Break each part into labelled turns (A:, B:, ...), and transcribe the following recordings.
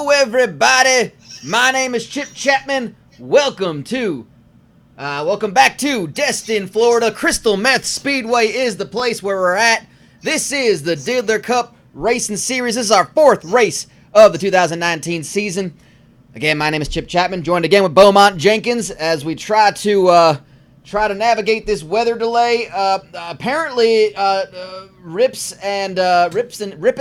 A: Hello, everybody. My name is Chip Chapman. Welcome back to Destin, Florida. Crystal Meth Speedway is the place where we're at. This is the Diddler Cup Racing Series. This is our fourth race of the 2019 season. Again, my name is Chip Chapman, joined again with Beaumont Jenkins as we try to navigate this weather delay. Apparently, ripping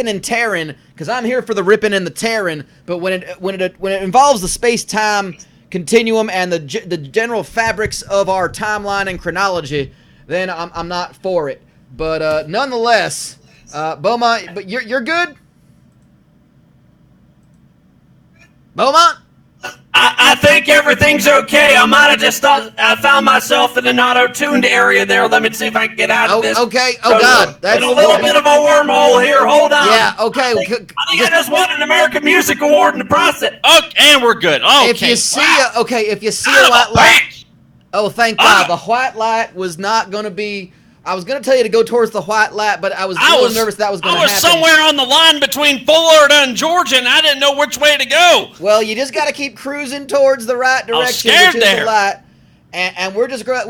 A: and tearing, because I'm here for the ripping and the tearing. But when it involves the space-time continuum and the general fabrics of our timeline and chronology, then I'm not for it. But nonetheless, Beaumont, but you're good. Beaumont?
B: I think everything's okay. I might have just thought I found myself in an auto-tuned area there. Let me see if I can get out of this.
A: Okay. Oh, God.
B: That's a little bit of a wormhole here. Hold on.
A: Yeah, okay.
B: I think I just won an American Music Award in the process. Okay, and we're good. Okay.
A: If you see a white light. Oh, thank God. The white light was not going to be... I was going to tell you to go towards the white light, but I was a little nervous that was going to happen.
B: I was somewhere on the line between Florida and Georgia, and I didn't know which way to go.
A: Well, you just got to keep cruising towards the right direction, which is the light. And we're just glad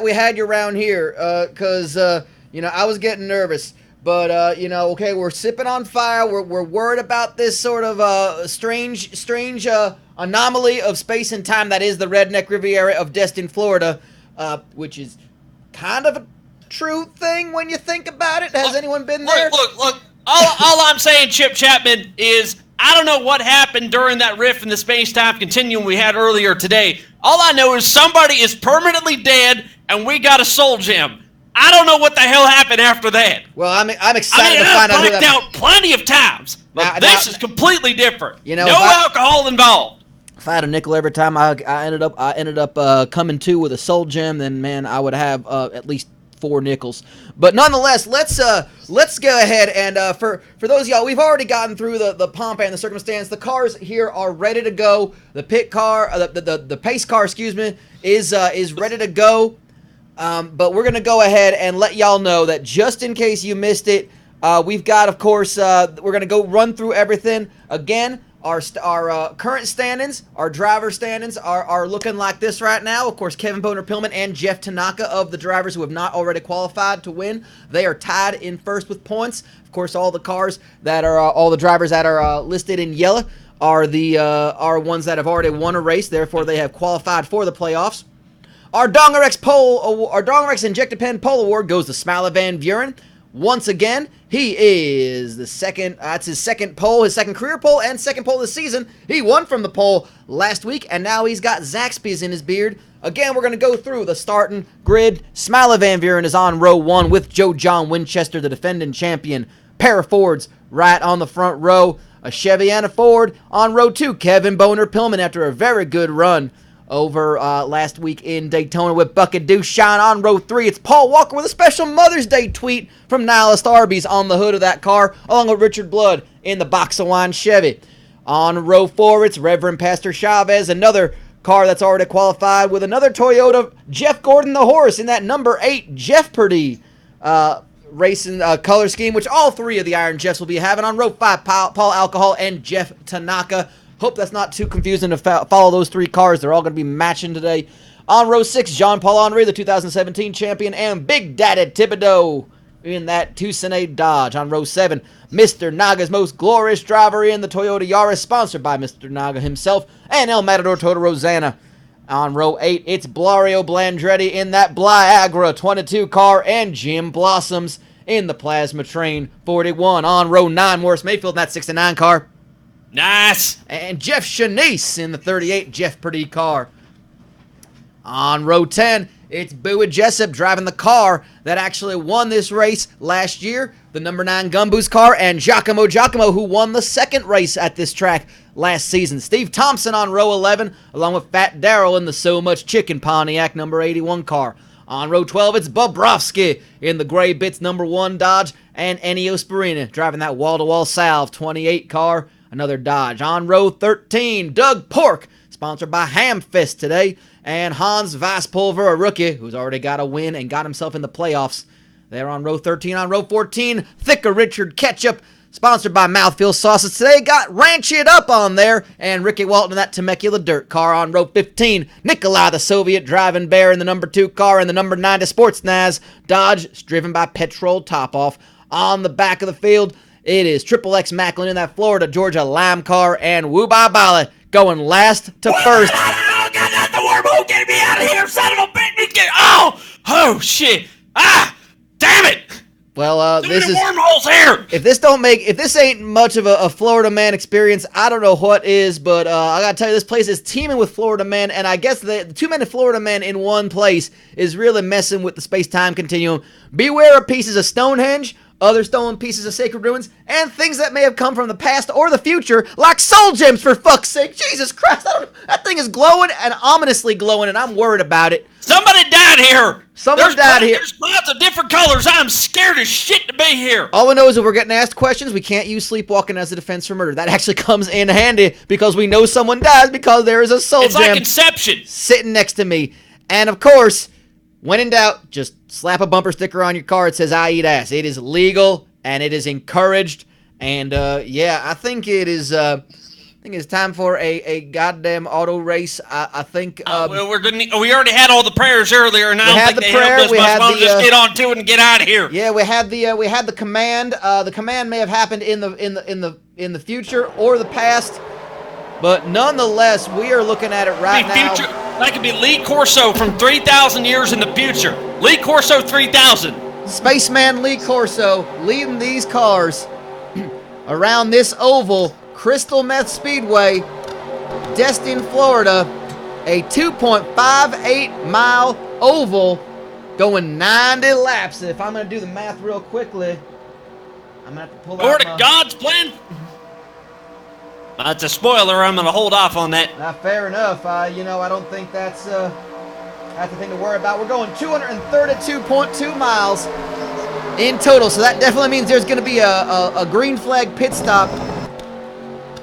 A: we had you around here, because I was getting nervous. But okay, we're sipping on fire. We're worried about this sort of strange anomaly of space and time that is the Redneck Riviera of Destin, Florida, which is kind of a true thing when you think about it. Has anyone been there?
B: Look. All I'm saying, Chip Chapman, is I don't know what happened during that rift in the space-time continuum we had earlier today. All I know is somebody is permanently dead, and we got a soul gem. I don't know what the hell happened after that.
A: Well, I'm excited to find out who that...
B: I've blacked out plenty of times, but this is completely different. No alcohol involved.
A: If I had a nickel every time I ended up coming to with a soul gem, then man, I would have at least 4 nickels. But nonetheless, let's go ahead and for those of y'all, we've already gotten through the pomp and the circumstance. The cars here are ready to go. The pit car, the pace car, excuse me, is ready to go. But we're gonna go ahead and let y'all know that just in case you missed it, we've got, of course, we're gonna go run through everything again. Our current standings, our driver standings are looking like this right now. Of course, Kevin Boner-Pillman and Jeff Tanaka, of the drivers who have not already qualified to win, they are tied in first with points. Of course, all the drivers that are listed in yellow are ones that have already won a race. Therefore, they have qualified for the playoffs. Our Dongerex Injected Pen Pole Award goes to Smiley Van Buren. Once again, he is the second, that's his second pole, his second career pole, and second pole this season. He won from the pole last week, and now he's got Zaxby's in his beard. Again, we're going to go through the starting grid. Smiley Van Buren is on row 1 with Joe John Winchester, the defending champion. Pair of Fords right on the front row. A Chevy and a Ford on row 2. Kevin Boner-Pillman, after a very good run over last week in Daytona with Bucket Deuce Shine on row 3. It's Paul Walker with a special Mother's Day tweet from Nihilist Arby's on the hood of that car, along with Richard Blood in the Box of Wine Chevy. On row 4, it's Reverend Pastor Chavez, another car that's already qualified with another Toyota, Jeff Gordon the horse in that number 8 Jeopardy racing color scheme, which all 3 of the Iron Jeffs will be having. On row 5, Paul Alcohol and Jeff Tanaka. Hope that's not too confusing to follow those 3 cars. They're all going to be matching today. On row 6, Jean-Paul Henry, the 2017 champion, and Big Daddy Thibodeau in that Tucson Dodge. On row 7, Mr. Naga's most glorious driver in the Toyota Yaris, sponsored by Mr. Naga himself, and El Matador Toyota Rosanna. On row 8, it's Blario Blandretti in that Bliagra 22 car, and Jim Blossoms in the Plasma Train 41. On row 9, Morris Mayfield in that 69 car.
B: Nice.
A: And Jeff Shanice in the 38 Jeff Purdy car. On row 10, it's Bowie Jessup driving the car that actually won this race last year, the number 9 Gumboos car, and Giacomo, who won the second race at this track last season. Steve Thompson on row 11, along with Fat Darrell in the So Much Chicken Pontiac number 81 car. On row 12, it's Bobrovsky in the Gray Bits number 1 Dodge, and Ennio Sperina driving that wall-to-wall Salve 28 car, another Dodge. On row 13, Doug Pork, sponsored by Hamfest today, and Hans Vaispulver, a rookie who's already got a win and got himself in the playoffs. They're on row 13. On row 14, Thicker Richard Ketchup, Sponsored by Mouthfeel Sauces today. Got Ranch It Up on there. And Ricky Walton in that Temecula dirt car on row 15. Nikolai the Soviet driving bear in the number 2 car. And the number 90 Sports Naz Dodge is driven by Petrol Top-Off. On the back of the field, it is Triple X Macklin in that Florida Georgia Lime car. And Woo Bye Bala going last to first.
B: Oh, God, that's the wormhole. Get me out of here, son of a bitch. Oh, shit. Ah, damn it.
A: Well, this is
B: wormholes here.
A: If this ain't much of a Florida man experience, I don't know what is. But I gotta tell you, this place is teeming with Florida men, and I guess the too many Florida men in one place is really messing with the space-time continuum. Beware of pieces of Stonehenge, other stolen pieces of sacred ruins, and things that may have come from the past or the future, like soul gems, for fuck's sake. Jesus Christ, that thing is glowing and ominously glowing, and I'm worried about it.
B: Somebody died here.
A: Somebody died here.
B: There's lots of different colors. I'm scared as shit to be here.
A: All we know is that we're getting asked questions. We can't use sleepwalking as a defense for murder. That actually comes in handy because we know someone dies because there is a soul
B: It's
A: gem
B: like Inception.
A: sitting next to me. And of course, when in doubt, just slap a bumper sticker on your car. It says "I eat ass." It is legal and it is encouraged. And yeah, I think it is. I think it's time for a goddamn auto race. I think.
B: We already had all the prayers earlier, and I don't think they helped us much. We'll just get on to it and get out of here.
A: Yeah, we had the command. The command may have happened in the future or the past, but nonetheless, we are looking at it right now.
B: That could be Lee Corso from 3,000 years in the future. Lee Corso 3000.
A: Spaceman Lee Corso leading these cars around this oval. Crystal Meth Speedway, Destin, Florida, a 2.58 mile oval going 90 laps. If I'm going to do the math real quickly, I'm going to have to pull out
B: to God's plan. That's a spoiler. I'm going to hold off on that.
A: Fair enough. I don't think that's the thing to worry about. We're going 232.2 miles in total, so that definitely means there's going to be a green flag pit stop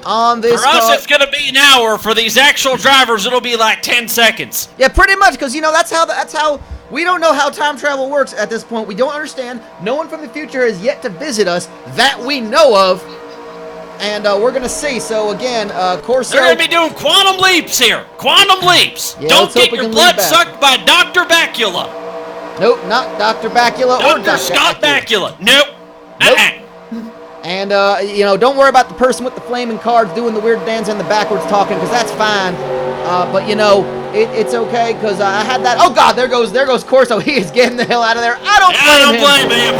A: on this
B: For us,
A: car.
B: it's going to be an hour. For these actual drivers, it'll be like 10 seconds.
A: Yeah, pretty much, because, that's how we don't know how time travel works at this point. We don't understand. No one from the future has yet to visit us that we know of, and we're going to see. So, again, Corso...
B: They're going to be doing quantum leaps here. Quantum leaps.
A: Yeah,
B: Don't get your blood sucked by Dr. Bacula.
A: Nope, not Dr. Bacula or Dr.
B: Scott Bacula. Nope.
A: And, don't worry about the person with the flaming cards doing the weird dance and the backwards talking, because that's fine. But, it's okay, because I had that. Oh, God, there goes Corso. He is getting the hell out of there. I don't blame him.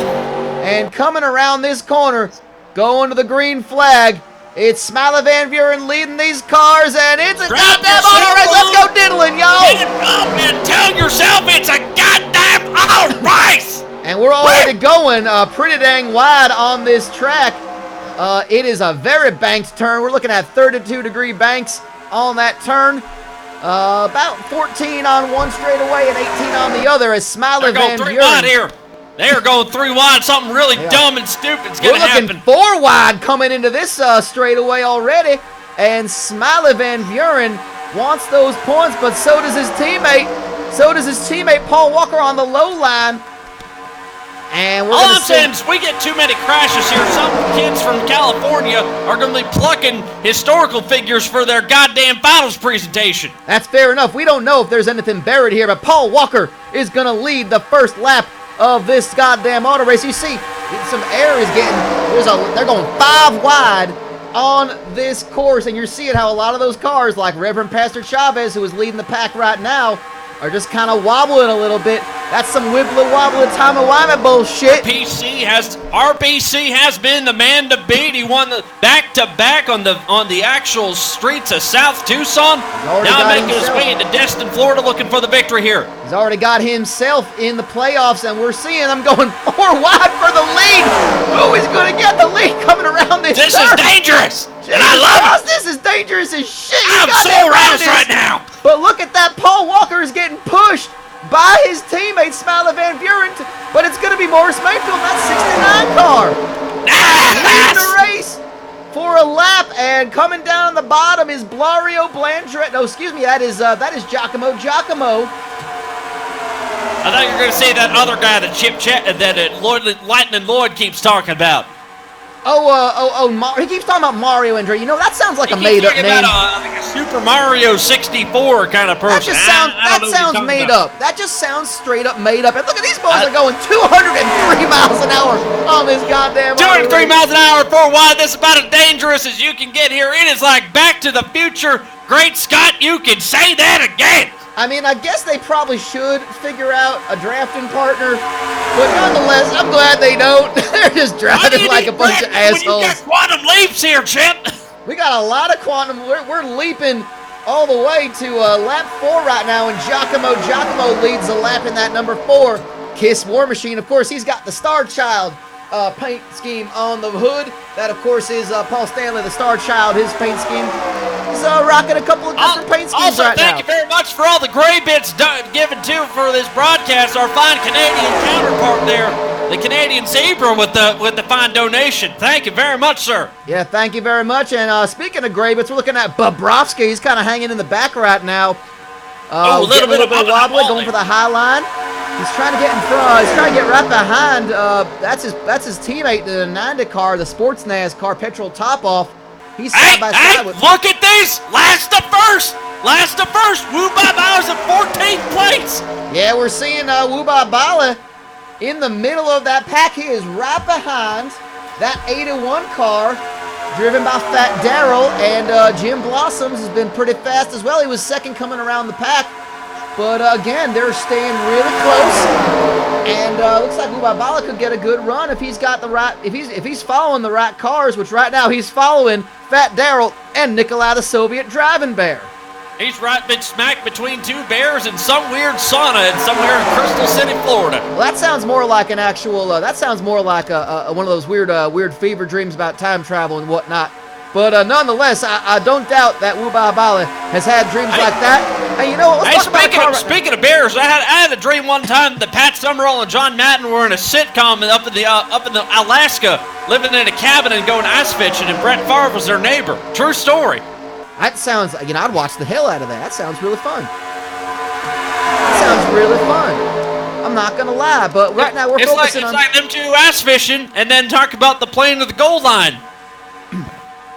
A: And coming around this corner, going to the green flag, it's Smiley Van Buren leading these cars, and it's a goddamn auto race. Let's go diddling, y'all.
B: Get it up and tell yourself it's a goddamn auto race.
A: And we're already going pretty dang wide on this track. It is a very banked turn. We're looking at 32-degree banks on that turn. About 14 on one straightaway and 18 on the other as Smiley Van Buren.
B: They're going 3 wide here. They are going 3 wide. Something really dumb and stupid is going to happen.
A: We're looking 4 wide coming into this straightaway already. And Smiley Van Buren wants those points, but so does his teammate. Paul Walker on the low line. And we're
B: All I'm saying is we get too many crashes here. Some kids from California are going to be plucking historical figures for their goddamn finals presentation.
A: That's fair enough. We don't know if there's anything buried here, but Paul Walker is going to lead the first lap of this goddamn auto race. You see, some air is getting, they're going 5 wide on this course, and you're seeing how a lot of those cars, like Reverend Pastor Chavez, who is leading the pack right now, are just kind of wobbling a little bit. That's some wibbly-wobbly timey-wimey bullshit.
B: RPC has been the man to beat. He won the back-to-back on the actual streets of South Tucson. Now making his way into Destin, Florida, looking for the victory here.
A: He's already got himself in the playoffs, and we're seeing him going 4 wide for the lead. Who is going to get the lead coming around this
B: This
A: turn?
B: is dangerous, and I love it.
A: This is dangerous as shit.
B: I'm so aroused right now.
A: But look at that. Paul Walker is getting pushed by his teammate, Smiley Van Buren, but it's going to be Morris Mayfield in that 69 car. Leading the race for a lap, and coming down on the bottom is Blario Blandre. No, excuse me, that is Giacomo.
B: I thought you were going to say that other guy that Lightning Lloyd keeps talking about.
A: He keeps talking about Mario and Dre. You know, that sounds like a
B: He
A: made-up
B: keeps
A: name.
B: talking about like a Super Mario 64 kind of person.
A: That sounds made up. That just sounds straight up made up. And look at these boys are going 203 miles an hour on this goddamn
B: 203 miles an hour, 4 wide. This is about as dangerous as you can get here. It is like Back to the Future. Great Scott, you can say that again.
A: I mean, I guess they probably should figure out a drafting partner, but nonetheless, I'm glad they don't. They're just driving like a bunch of assholes.
B: You got quantum leaps here, Chip.
A: We got a lot of quantum. We're leaping all the way to lap 4 right now, and Giacomo leads the lap in that number 4. Kiss War Machine, of course, he's got the Star Child paint scheme on the hood. That, of course, is Paul Stanley, the Star Child, his paint scheme. He's rocking a couple of different paint schemes right now.
B: Also, thank you very much for all the gray bits given to for this broadcast. Our fine Canadian counterpart there, the Canadian Zebra, with the fine donation. Thank you very much, sir.
A: Yeah, thank you very much. And speaking of gray bits, we're looking at Bobrovsky. He's kind of hanging in the back right now.
B: A little bit
A: wobbly, going for the high line. He's trying to get in front. He's trying to get right behind. That's his teammate, the Nanda car, the Sports NAS car, Petrol Top Off. He's side by side with.
B: Look at this! Last to first! Wu Bala's in 14th place.
A: Yeah, we're seeing Wu Bala in the middle of that pack. He is right behind that 81 car, driven by Fat Daryl, and Jim Blossoms has been pretty fast as well. He was second coming around the pack. But again, they're staying really close, and looks like Ubabala could get a good run if he's got the right, if he's following the right cars, which right now he's following Fat Daryl and Nikolai the Soviet Driving Bear.
B: He's been smack between two bears in some weird sauna in somewhere in Crystal City, Florida.
A: Well, that sounds more like an actual. That sounds more like one of those weird fever dreams about time travel and whatnot. But nonetheless, I don't doubt that Wu Bala has had dreams like that. And you know what?
B: Speaking of bears, I had a dream one time that Pat Summerall and John Madden were in a sitcom up in the Alaska, living in a cabin and going ice fishing, and Brett Favre was their neighbor. True story.
A: That sounds, I'd watch the hell out of that. That sounds really fun. I'm not gonna lie, but right now we're focusing on.
B: It's like them two ice fishing, and then talk about the plane of the goal line.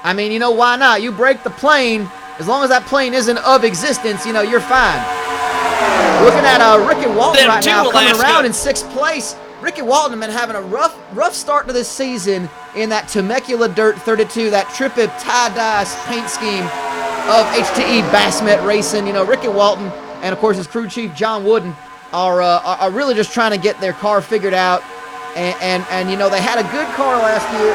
A: I mean, you know, why not? You break the plane, as long as that plane isn't of existence, you know, you're fine. Looking at Ricky Walton right now, coming around in 6th place. Ricky Walton has been having a rough start to this season in that Temecula Dirt 32, that Tripip tie-dye paint scheme of HTE Bassmet Racing. You know, Ricky Walton and, of course, his crew chief, John Wooden, are really just trying to get their car figured out. And you know, they had a good car last year,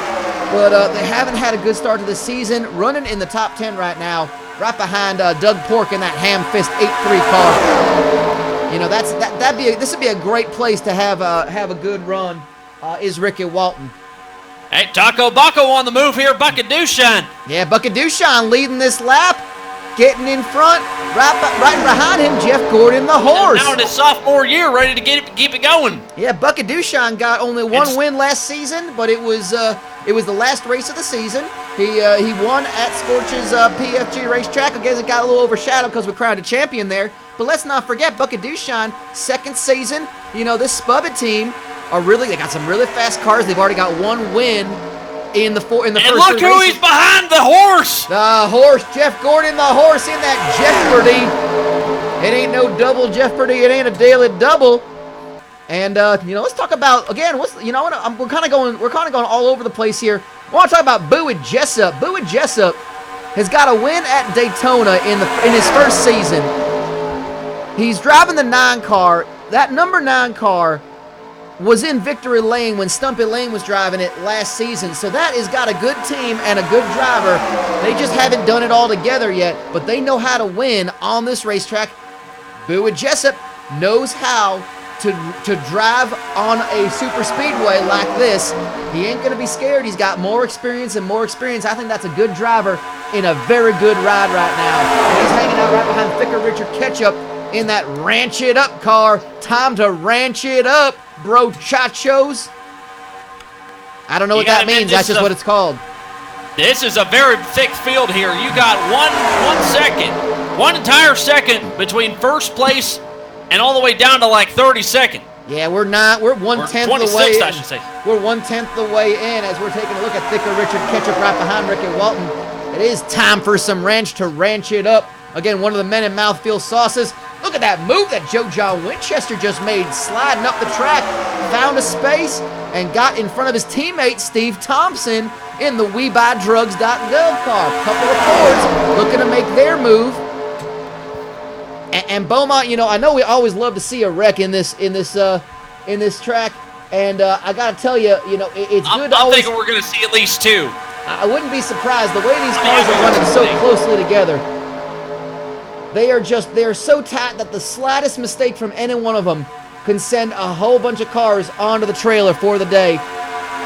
A: but they haven't had a good start to the season. Running in the top 10 right now, right behind Doug Pork in that Ham Fist 8.3 car. You know, this would be a great place to have a good run. Is Ricky Walton?
B: Hey, Taco Baco on the move here, Bucket Dushan.
A: Yeah, Bucket Dushan leading this lap, getting in front, right behind him, Jeff Gordon, the horse.
B: Now in his sophomore year, ready to keep it going.
A: Yeah, Bucket Dushan got only one win last season, but it was the last race of the season. He won at Scorch's PFG racetrack. I guess it got a little overshadowed because we crowned a champion there. But let's not forget, Bucket Dushan, second season. You know, this Spubba team they got some really fast cars. They've already got one win in the first
B: And look who
A: races.
B: he's behind, the horse.
A: The horse, Jeff Gordon, the horse in that Jeopardy. It ain't no double Jeopardy. It ain't a daily double. And you know, let's talk about again. We're kind of going all over the place here. I want to talk about Bowie Jessup. Bowie Jessup has got a win at Daytona in his first season. He's driving the 9 car. That number 9 car was in Victory Lane when Stumpy Lane was driving it last season. So that has got a good team and a good driver. They just haven't done it all together yet, but they know how to win on this racetrack. Bowie Jessup knows how to drive on a super speedway like this. He ain't going to be scared. He's got more experience and more experience. I think that's a good driver in a very good ride right now. And he's hanging out right behind Thicker Richard Ketchup in that Ranch It Up car. Time to ranch it up, bro chachos. I don't know what that means. That's just what it's called.
B: This is a very thick field here. You got one entire second between first place and all the way down to like 32nd.
A: Yeah, we're not. We're 1/10 of the way in.
B: I should say.
A: We're 1/10 of the way in as we're taking a look at Thicker Richard Ketchup right behind Ricky Walton. It is time for some ranch to ranch it up. Again, one of the men in mouthfeel sauces. Look at that move that Joe John Winchester just made, sliding up the track, found a space, and got in front of his teammate Steve Thompson in the WeBuyDrugs.gov car. Couple of Fords looking to make their move. And Beaumont, you know, I know we always love to see a wreck in this track, and I gotta tell you, you know, it's good.
B: I'm thinking we're gonna see at least 2.
A: I wouldn't be surprised the way these cars are running so closely together. They're so tight that the slightest mistake from any one of them can send a whole bunch of cars onto the trailer for the day.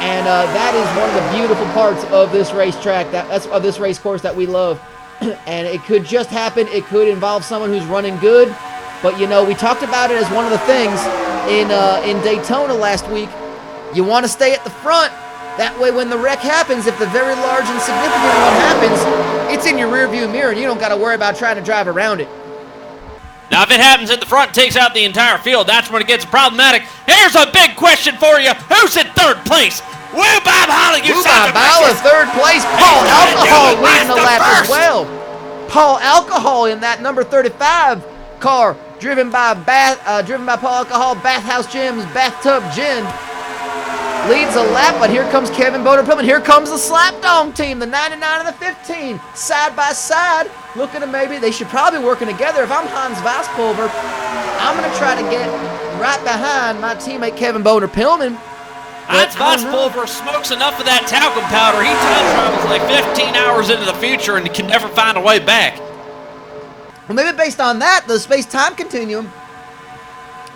A: And that is one of the beautiful parts of this racetrack, that's of this race course that we love. And it could just happen. It could involve someone who's running good. But, you know, we talked about it as one of the things in Daytona last week. You want to stay at the front. That way, when the wreck happens, if the very large and significant one happens, it's in your rearview mirror, and you don't got to worry about trying to drive around it.
B: Now, if it happens at the front and takes out the entire field, that's when it gets problematic. Here's a big question for you. Who's in 3rd place? Woo Bob Holly, you son of a bitch.
A: 3rd place. Paul Alcohol leading the lap as well. Paul Alcohol in that number 35 car, driven by Paul Alcohol, Bathhouse Gyms, Bathtub Gin. Leads a lap, but here comes Kevin Boner-Pillman. Here comes the Slapdog team, the 99 and the 15, side by side. Looking at maybe they should probably be working together. If I'm Hans Vosspulver, I'm going to try to get right behind my teammate Kevin Boner-Pillman.
B: Hans Vosspulver smokes enough of that talcum powder. He time travels like 15 hours into the future and can never find a way back.
A: Well, maybe based on that, the space-time continuum,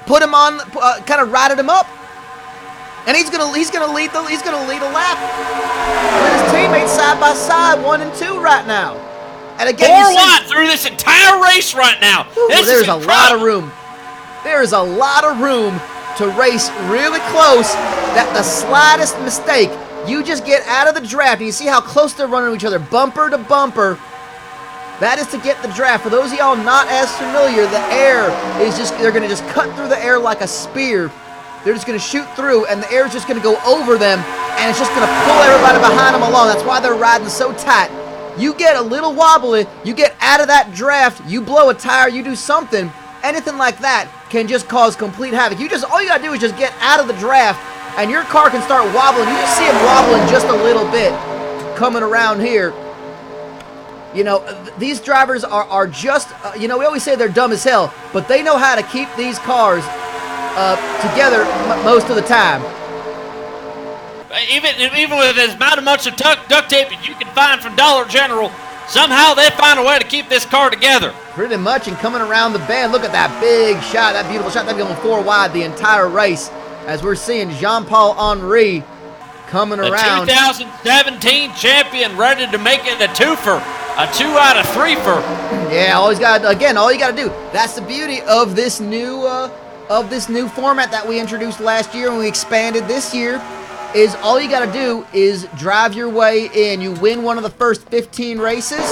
A: put him on, kind of rided him up. And he's gonna lead a lap with his teammates side by side, 1 and 2 right now. And again,
B: 4 wide through this entire race right now.
A: There's a lot of room. There is a lot of room to race really close. That the slightest mistake, you just get out of the draft. And you see how close they're running to each other, bumper to bumper. That is to get the draft. For those of y'all not as familiar, the air is they're gonna just cut through the air like a spear. They're just going to shoot through, and the air is just going to go over them, and it's just going to pull everybody behind them along. That's why they're riding so tight. You get a little wobbly, you get out of that draft, you blow a tire, you do something, anything like that can just cause complete havoc. All you got to do is just get out of the draft, and your car can start wobbling. You just see them wobbling just a little bit coming around here. You know, these drivers are just, you know, we always say they're dumb as hell, but they know how to keep these cars together most of the time.
B: Even with as much of duct tape as you can find from Dollar General, somehow they find a way to keep this car together.
A: Pretty much, and coming around the bend, look at that big shot, that beautiful shot. They're going 4 wide the entire race as we're seeing Jean-Paul Henry coming around.
B: The 2017 champion ready to make it a twofer, a 2 out of 3-fer.
A: Yeah, all you got to do. That's the beauty of this new format that we introduced last year and we expanded this year, is all you got to do is drive your way in. You win one of the first 15 races,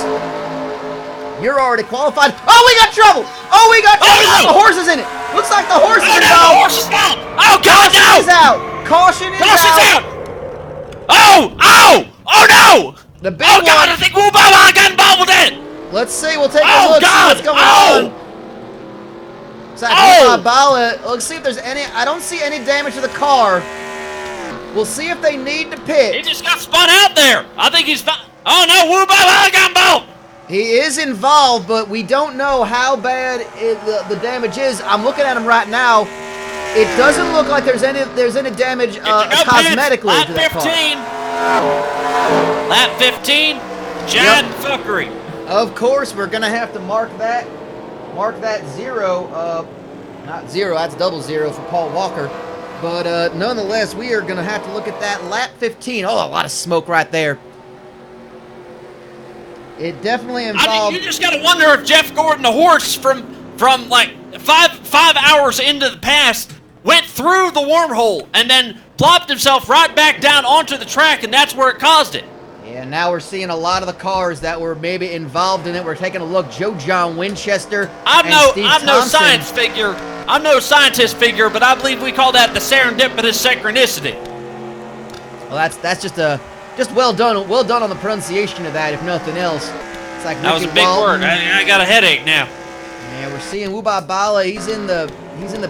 A: you're already qualified. Oh, we got trouble! Oh, we got trouble!
B: Oh, no!
A: The horse is in it! Looks like the horse is
B: No,
A: involved!
B: the horse is out! Oh, God,
A: Caution
B: no!
A: is out! Caution is out!
B: Oh! Oh! Oh, no!
A: The big
B: Oh, God,
A: one.
B: I think Wubaba got involved with it!
A: Let's see, we'll take a
B: Oh,
A: look,
B: God!
A: see what's going on. Let's see if there's any. I don't see any damage to the car. We'll see if they need to pit.
B: He just got spun out there. I think he's fine. Oh, no, Wubaba got involved!
A: He is involved, but we don't know how bad the damage is. I'm looking at him right now. It doesn't look like there's any damage cosmetically to that car.
B: Lap 15, John Fuckery.
A: Of course, we're gonna have to mark that 0. Not 0. That's 00 for Paul Walker. But nonetheless, we are gonna have to look at that lap 15. Oh, a lot of smoke right there. It definitely involved.
B: I mean, you just gotta wonder if Jeff Gordon, the horse, from like five hours into the pass, went through the wormhole and then plopped himself right back down onto the track, and that's where it caused it.
A: Yeah, And now we're seeing a lot of the cars that were maybe involved in it. We're taking a look. Joe John Winchester.
B: I'm
A: and
B: no
A: Steve
B: science figure. I'm no scientist figure, but I believe we call that the serendipitous synchronicity.
A: Well, that's just well done. Well done on the pronunciation of that, if nothing else. It's like
B: That was a
A: Ricky
B: big
A: Walton.
B: word. I got a headache now.
A: And we're seeing Wuba Bala. He's in the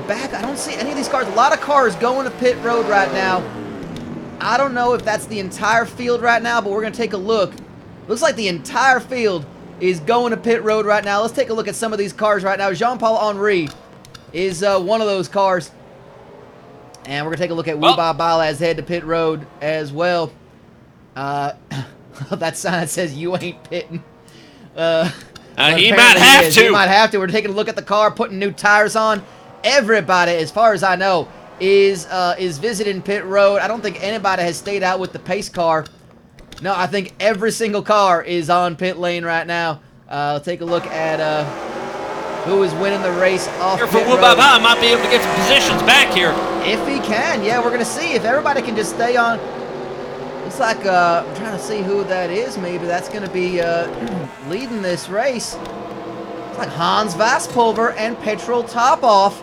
A: back. I don't see any of these cars. A lot of cars going to pit road right now. I don't know if that's the entire field right now, but we're going to take a look. Looks like the entire field is going to pit road right now. Let's take a look at some of these cars right now. Jean-Paul Henry is one of those cars. And we're going to take a look at Wuba Bala as head to pit road as well. That sign that says, "You ain't pitting."
B: He might
A: Apparently
B: have to.
A: He might have to. We're taking a look at the car, putting new tires on. Everybody, as far as I know, is visiting pit road. I don't think anybody has stayed out with the pace car. No, I think every single car is on pit lane right now. Take a look at who is winning the race off
B: Here
A: pit
B: for
A: road.
B: Wubaba might be able to get some positions back here.
A: If he can, yeah, we're going to see if everybody can just stay on. Looks like, I'm trying to see who that is. Maybe that's going to be leading this race. It's like Hans Vaspulver and Petrol Topoff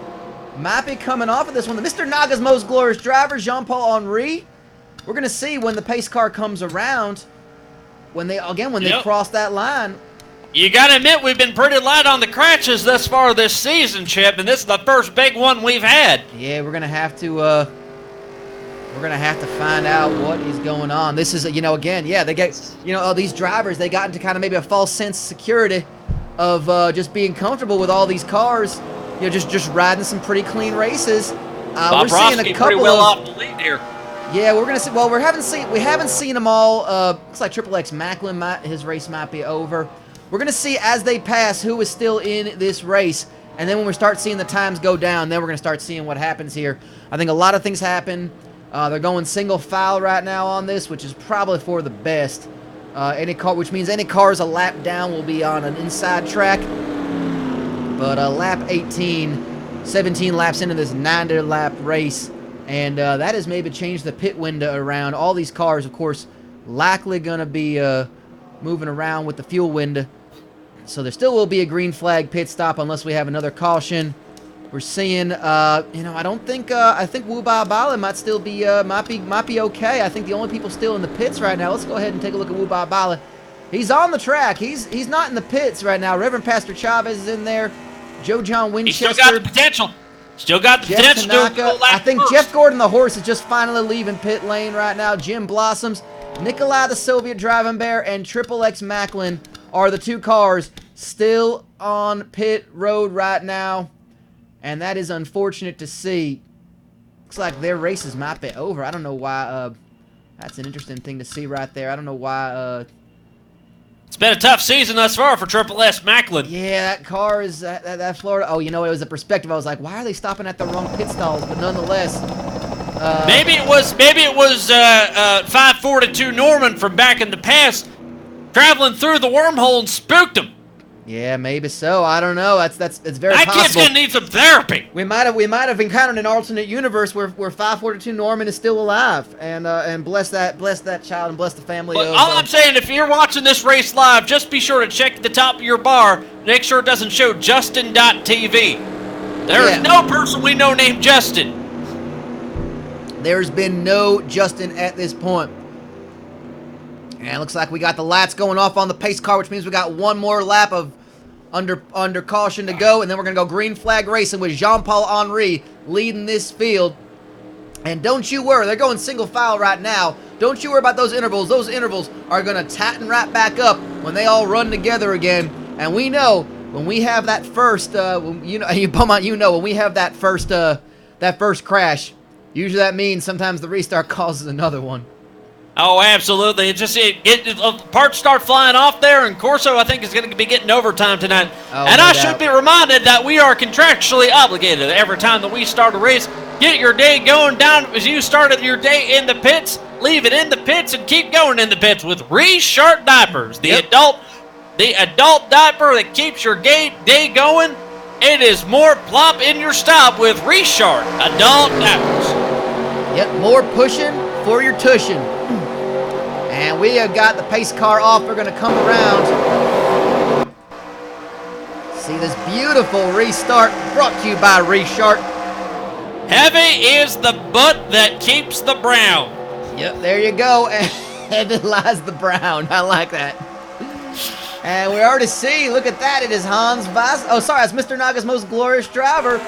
A: might be coming off of this one. Mr. Naga's most glorious driver, Jean-Paul Henry. We're going to see when the pace car comes around, when they cross that line.
B: You gotta admit, we've been pretty light on the crashes thus far this season, Chip, and this is the first big one we've had.
A: Yeah, we're gonna have to find out what is going on. This is, again, yeah, they get, these drivers, they got into kind of maybe a false sense of security of just being comfortable with all these cars, just riding some pretty clean races.
B: Bob
A: we're seeing a couple
B: pretty well
A: of,
B: off the lead here.
A: yeah, we're gonna see. Well, we haven't seen them all. Looks like Triple X Macklin his race might be over. We're going to see as they pass who is still in this race. And then when we start seeing the times go down, then we're going to start seeing what happens here. I think a lot of things happen. They're going single file right now on this, which is probably for the best. Which means any cars a lap down will be on an inside track. But lap 18, 17 laps into this 90-lap race. And that has maybe changed the pit window around. All these cars, of course, likely going to be moving around with the fuel window. So there still will be a green flag pit stop unless we have another caution. We're seeing, I think Wuba Bala might still be, might be okay. I think the only people still in the pits right now. Let's go ahead and take a look at Wuba Bala. He's on the track. He's not in the pits right now. Reverend Pastor Chavez is in there. Joe John Winchester.
B: He's still got the potential. Still got the
A: Jeff
B: potential to do a
A: Tanaka. I think
B: first.
A: Jeff Gordon, the horse, is just finally leaving pit lane right now. Jim Blossoms, Nikolai the Soviet Driving Bear, and Triple X Macklin are the two cars still on pit road right now. And that is unfortunate to see. Looks like their races might be over. I don't know why. That's an interesting thing to see right there. I don't know why.
B: It's been a tough season thus far for Triple S Macklin.
A: Yeah, that car is that Florida. Oh, it was a perspective. I was like, why are they stopping at the wrong pit stalls? But nonetheless,
B: maybe it was 542 Norman from back in the past traveling through the wormhole and spooked him.
A: Yeah, maybe so. I don't know. It's very
B: That
A: possible.
B: kid's gonna need some therapy.
A: We might have encountered an alternate universe where 542 Norman is still alive, and bless that child and bless the family.
B: Look, all I'm saying, if you're watching this race live, just be sure to check the top of your bar. Make sure it doesn't show Justin.tv. There is no person we know named Justin.
A: There's been no Justin at this point. And it looks like we got the lights going off on the pace car, which means we got one more lap of under caution to go, and then we're going to go green flag racing with Jean-Paul Henry leading this field. And don't you worry, they're going single file right now. Don't you worry about those intervals. Those intervals are going to tighten right back up when they all run together again. And we know when we have that first, when we have that first crash, usually that means sometimes the restart causes another one.
B: Oh, absolutely. Parts start flying off there, and Corso, I think, is going to be getting overtime tonight.
A: Oh,
B: and
A: no
B: I
A: doubt.
B: should be reminded that we are contractually obligated every time that we start a race. Get your day going down as you started your day in the pits. Leave it in the pits and keep going in the pits with Reshark diapers. The adult diaper that keeps your day going. It is more plop in your stop with Reshark adult diapers.
A: Yep, more pushing for your tushing. And we have got the pace car off. We're going to come around. See this beautiful restart brought to you by Reshark.
B: Heavy is the butt that keeps the brown.
A: Yep, there you go. And heavy lies the brown. I like that. And we already see, look at that. It is Hans Vass. Oh, sorry, that's Mr. Naga's most glorious driver.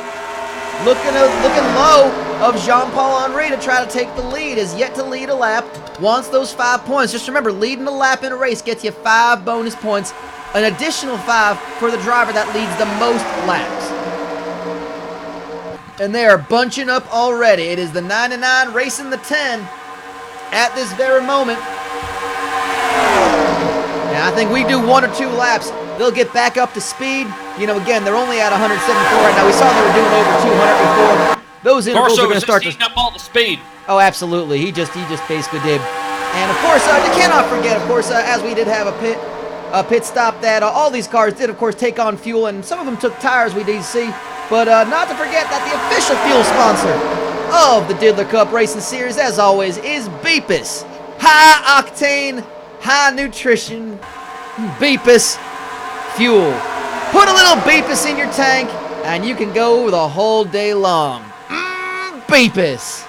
A: Looking low of Jean-Paul Henry to try to take the lead. Is yet to lead a lap. Wants those 5 points. Just remember, leading a lap in a race gets you 5 bonus points. An additional 5 for the driver that leads the most laps. And they are bunching up already. It is the 99 racing the 10 at this very moment. Now, I think we do 1 or 2 laps. They'll get back up to speed. You know, again, they're only at 174 right now. We saw they were doing over 200 before. Those intervals are going to start to
B: up all the speed.
A: Oh, absolutely. He just basically did. And of course, you cannot forget, of course, as we did have a pit stop, that all these cars did, of course, take on fuel, and some of them took tires. We did see, but not to forget that the official fuel sponsor of the Diddler Cup Racing Series, as always, is Beepus. High octane, high nutrition, Beepus fuel. Put a little Beepus in your tank, and you can go the whole day long. Beepus.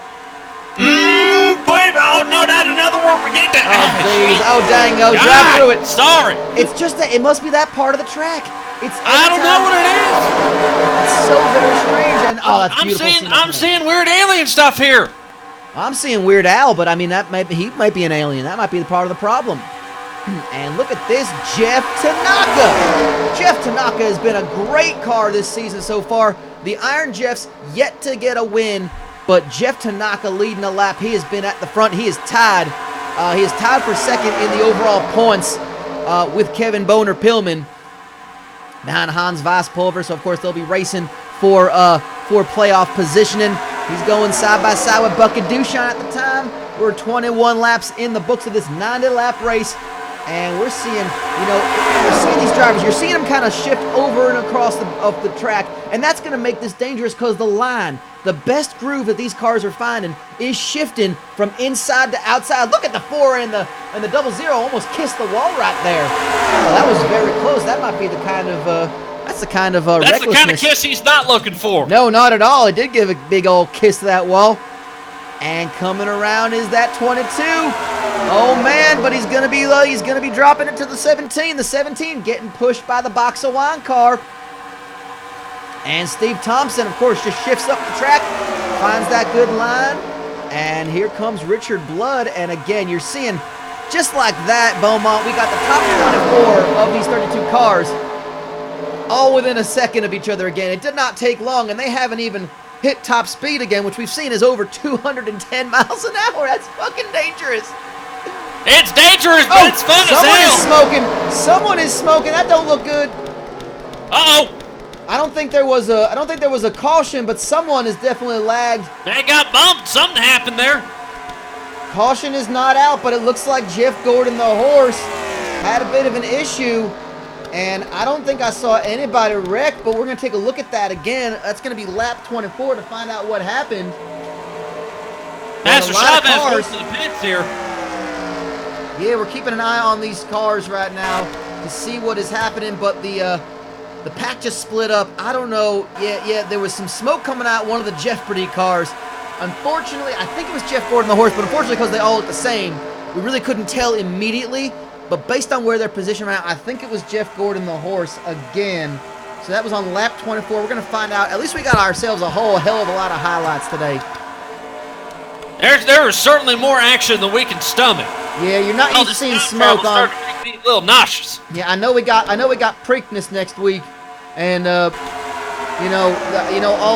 B: Oh, no, not another one. Forget that.
A: Oh, please. Oh, dang. Oh, drive through it.
B: Sorry.
A: It's just that it must be that part of the track.
B: I don't know what it is.
A: It's so very strange. And, oh, that's beautiful.
B: I'm seeing weird alien stuff here.
A: I'm seeing Weird Al, but I mean, he might be an alien. That might be the part of the problem. And look at this, Jeff Tanaka. Jeff Tanaka has been a great car this season so far. The Iron Jeff's yet to get a win, but Jeff Tanaka leading a lap. He has been at the front. He is tied. He is tied for second in the overall points with Kevin Boner-Pillman behind Hans Vosspulver. So, of course, they'll be racing for playoff positioning. He's going side by side with Bucket Dushan at the time. We're 21 laps in the books of this 90-lap race. And we're seeing, these drivers. You're seeing them kind of shift over and across the track. And that's going to make this dangerous because the line, the best groove that these cars are finding is shifting from inside to outside. Look at the 4 and the 00 almost kissed the wall right there. Oh, that was very close. That might be the kind of, that's the kind of recklessness.
B: That's the kind of kiss he's not looking for.
A: No, not at all. It did give a big old kiss to that wall. And coming around is that 22. Oh man, but he's gonna be dropping it to the 17. The 17 getting pushed by the box of wine car. And Steve Thompson, of course, just shifts up the track, finds that good line. And here comes Richard Blood. And again, you're seeing just like that, Beaumont, we got the top 24 of these 32 cars all within a second of each other again. It did not take long, and they haven't even hit top speed again, which we've seen is over 210 miles an hour. That's fucking dangerous.
B: It's dangerous, but it's fun as hell.
A: Someone is smoking. Someone is smoking. That don't look good.
B: Uh-oh.
A: I don't think there was a caution, but someone is definitely lagged.
B: They got bumped. Something happened there.
A: Caution is not out, but it looks like Jeff Gordon, the horse, had a bit of an issue. And I don't think I saw anybody wreck, but we're going to take a look at that again. That's going to be lap 24 to find out what happened.
B: Master Chavez goes to the pits here.
A: Yeah, we're keeping an eye on these cars right now to see what is happening, but the pack just split up. I don't know. Yeah, there was some smoke coming out one of the Jeopardy cars. Unfortunately, I think it was Jeff Gordon, the horse, but unfortunately, because they all look the same, we really couldn't tell immediately. But based on where they're positioned right now, I think it was Jeff Gordon, the horse, again. So that was on lap 24. We're going to find out. At least we got ourselves a whole hell of a lot of highlights today.
B: There is certainly more action than we can stomach.
A: Yeah, you're not used to seeing smoke on.
B: Make me a little nauseous.
A: Yeah, I know we got Preakness next week, and all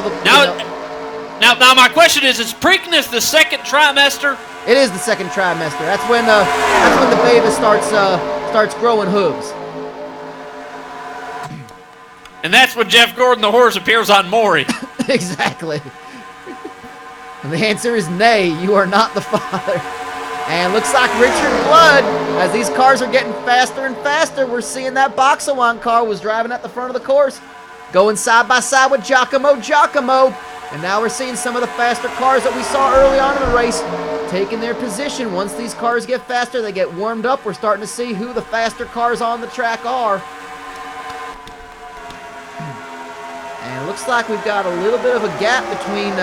A: the.
B: Now my question is Preakness the second trimester?
A: It is the second trimester. That's when the baby starts growing hooves.
B: And that's when Jeff Gordon the horse appears on Maury.
A: Exactly. And the answer is nay, you are not the father. And looks like Richard Blood, as these cars are getting faster and faster, we're seeing that Boxawan car was driving at the front of the course, going side by side with Giacomo. And now we're seeing some of the faster cars that we saw early on in the race taking their position. Once these cars get faster, they get warmed up. We're starting to see who the faster cars on the track are. And it looks like we've got a little bit of a gap between,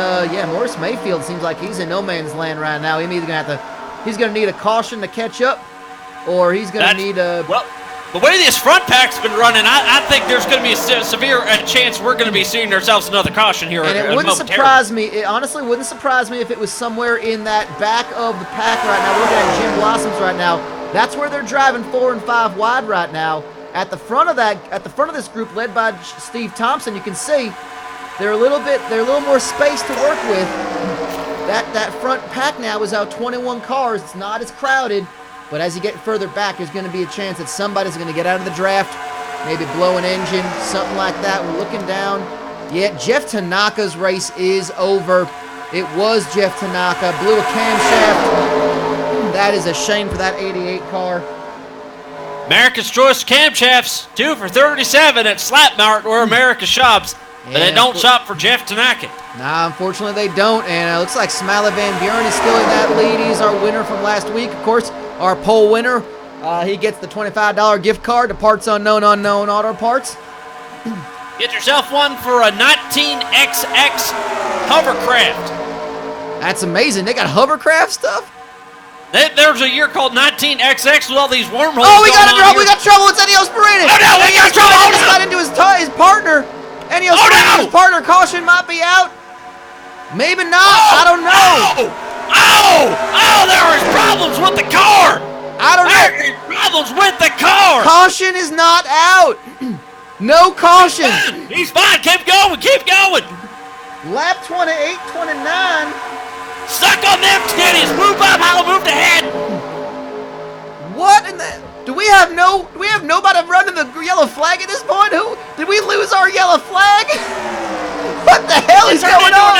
A: Morris Mayfield seems like he's in no man's land right now. He's going to need a caution to catch up, or he's going to need a...
B: Well, the way this front pack's been running, I think there's going to be a severe chance we're going to be seeing ourselves another caution here.
A: And it wouldn't surprise me. It honestly wouldn't surprise me if it was somewhere in that back of the pack right now. We're looking at Jim Blossom's right now. That's where they're driving 4 and 5 wide right now. At the front of this group, led by Steve Thompson, you can see they're a little more space to work with. That front pack now is out 21 cars. It's not as crowded, but as you get further back, there's going to be a chance that somebody's going to get out of the draft, maybe blow an engine, something like that. We're looking down. Yeah, Jeff Tanaka's race is over. It was Jeff Tanaka. Blew a camshaft. That is a shame for that 88 car.
B: America's Choice camshafts, 2 for 37 at Slap Mart, where America shops. But they don't shop for Jeff Tanaka.
A: Nah, unfortunately they don't. And it looks like Smiley Van Buren is still in that lead. He's our winner from last week. Of course, our poll winner. He gets the $25 gift card to Parts Unknown Auto Parts.
B: Get yourself one for a 19XX hovercraft.
A: That's amazing. They got hovercraft stuff?
B: There's a year called 19XX with all these wormholes.
A: Oh, we got trouble. It's Ennio Spirini.
B: Oh, no, we got trouble.
A: He just got into his partner. Ennio Spirini's partner. Caution might be out. Maybe not. I don't know.
B: There is problems with the car.
A: I don't know.
B: There is problems with the car.
A: Caution is not out. No caution.
B: He's fine. Keep going.
A: Lap 28, 29.
B: Suck on them titties. Move up. I'll move the head.
A: What in the... Do we have nobody running the yellow flag at this point? Did we lose our yellow flag? What the hell is going on?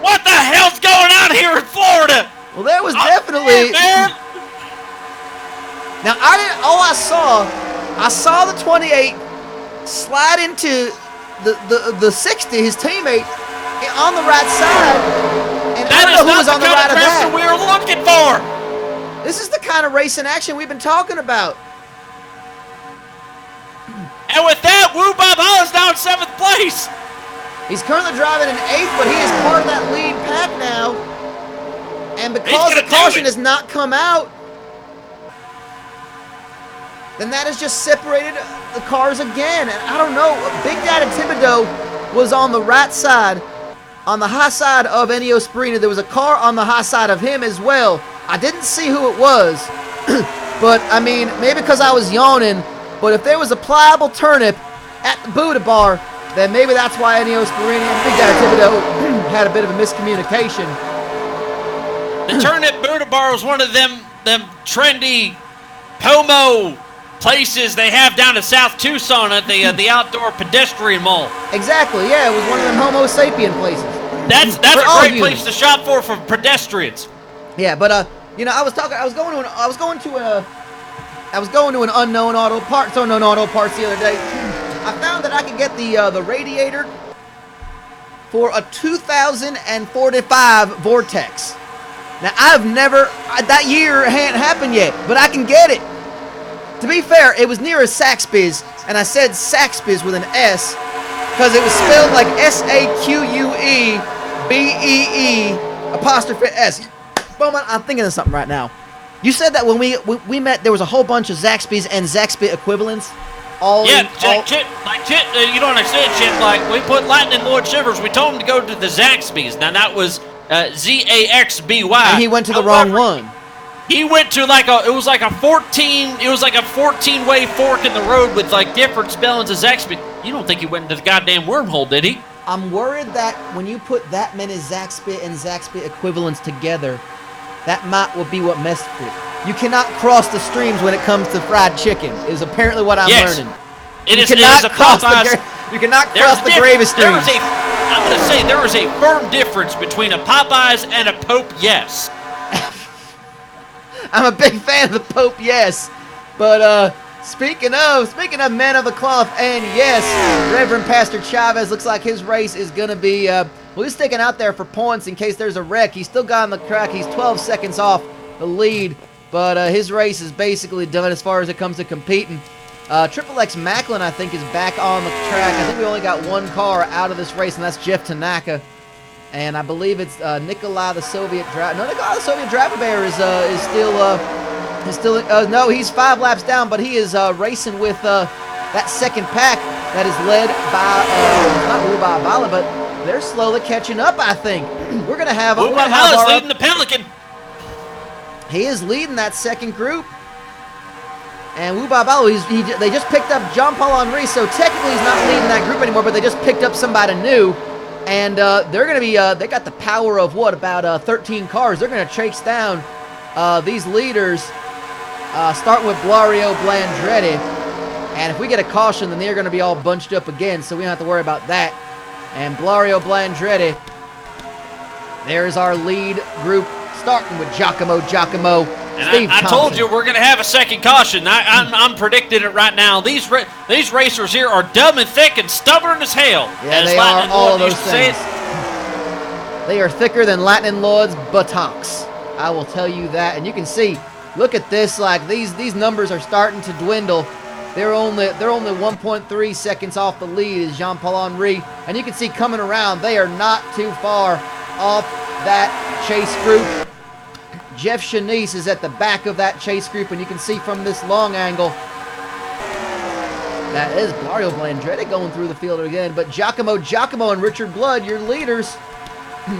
B: What the hell's going on here in Florida?
A: Well, there was definitely...
B: Man.
A: Now, I saw the 28 slide into the 60, his teammate, on the right side. And I don't know who was on the right of that.
B: We were looking for.
A: This is the kind of racing action we've been talking about.
B: And with that, Woo Bob Hollis down 7th place.
A: He's currently driving in 8th, but he is part of that lead pack now. And because the caution has not come out, then that has just separated the cars again. And I don't know, Big Daddy Thibodeau was on the right side, on the high side of Ennio Spirini. There was a car on the high side of him as well. I didn't see who it was, but I mean, maybe because I was yawning, but if there was a pliable turnip at the Buddha bar, then maybe that's why Ennio Spirini and Big Daddy Thibodeau had a bit of a miscommunication.
B: The turnip Buddha bar was one of them trendy Pomo places they have down in South Tucson at the outdoor pedestrian mall.
A: Exactly, yeah, it was one of them Homo sapien places.
B: That's a great place to shop for pedestrians.
A: Yeah, but I was going to an unknown auto parts the other day. I found that I could get the radiator for a 2045 Vortex. Now that year hadn't happened yet, but I can get it. To be fair, it was near a Saxby's, and I said Saxby's with an S because it was spelled like SAQUEBEE''S. Bowman, I'm thinking of something right now. You said that when we met, there was a whole bunch of Zaxby's and Zaxby equivalents. You
B: don't understand, Chip. Like, we put Lightning Lord Shivers, we told him to go to the Zaxby's. Now, that was ZAXBY.
A: And he went to the wrong one.
B: He went to it was like a 14-way fork in the road with like different spellings of Zaxby. You don't think he went into the goddamn wormhole, did he?
A: I'm worried that when you put that many Zaxby and Zaxby equivalents together, that will be what messed with it. You cannot cross the streams when it comes to fried chicken, is apparently what I'm learning.
B: You cannot cross
A: the gravy streams.
B: I'm going to say there is a firm difference between a Popeyes and a Pope Yes.
A: I'm a big fan of the Pope Yes. But speaking of men of the cloth, and yes, Reverend Pastor Chavez looks like his race is going to be Well, he's sticking out there for points in case there's a wreck. He's still got on the track. He's 12 seconds off the lead, but his race is basically done as far as it comes to competing. Triple X Macklin, I think, is back on the track. I think we only got one car out of this race, and that's Jeff Tanaka. And I believe it's Nikolai the Soviet Driver. No, Nikolai the Soviet Driver Bear is still no, he's 5 laps down, but he is racing with that second pack that is led by not Uba Bala, but they're slowly catching up. I think we're gonna have
B: leading the Pelican.
A: He is leading that second group. And Wu Babalo, they just picked up John Paul Henry, so technically he's not leading that group anymore, but they just picked up somebody new. And they're going to be, they got the power of what, about 13 cars. They're going to chase down these leaders, starting with Blario Blandretti. And if we get a caution, then they're going to be all bunched up again, so we don't have to worry about that. And Blario Blandretti, there's our lead group, starting with Giacomo.
B: And I told you we're going to have a second caution. I'm predicting it right now. These racers here are dumb and thick and stubborn as hell.
A: Yeah, they are all of those things. They are thicker than Latin Lord's buttocks. I will tell you that. And you can see, look at this. Like these numbers are starting to dwindle. They're only 1.3 seconds off the lead is Jean-Paul Henry. And you can see coming around, they are not too far off that chase group. Jeff Shanice is at the back of that chase group, and you can see from this long angle, that is Mario Blandretti going through the field again. But Giacomo and Richard Blood, your leaders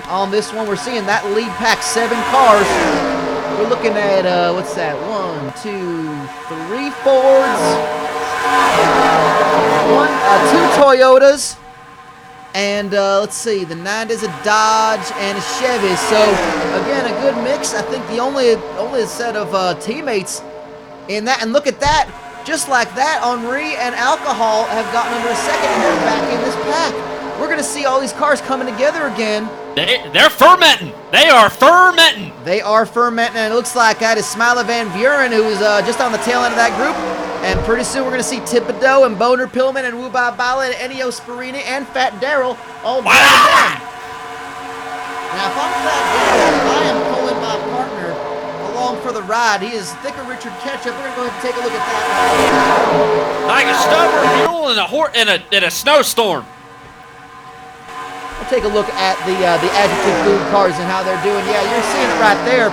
A: on this one. We're seeing that lead pack 7 cars. We're looking at, what's that? 1, 2, 3 Fords, 2 Toyotas, and let's see, the 9 is a Dodge and a Chevy. So again, a good mix. I think the only set of teammates in that. And look at that, just like that, Henri and Alcohol have gotten under a second, and they're back in this pack. We're gonna see all these cars coming together again.
B: They're fermenting. They are fermenting.
A: They are fermenting, and it looks like that is Smiley Van Buren, who is just on the tail end of that group. And pretty soon we're going to see Thibodeau and Boner Pillman and Wubai Bala and Ennio Sparini and Fat Daryl all driving down. Now, if I'm Fat Daryl, I am pulling my partner along for the ride. He is thicker Richard Ketchup. We're going to go ahead and take a look at that.
B: Like a stubborn mule in a snowstorm.
A: We'll take a look at the Adjective Food cars and how they're doing. Yeah, you're seeing it right there.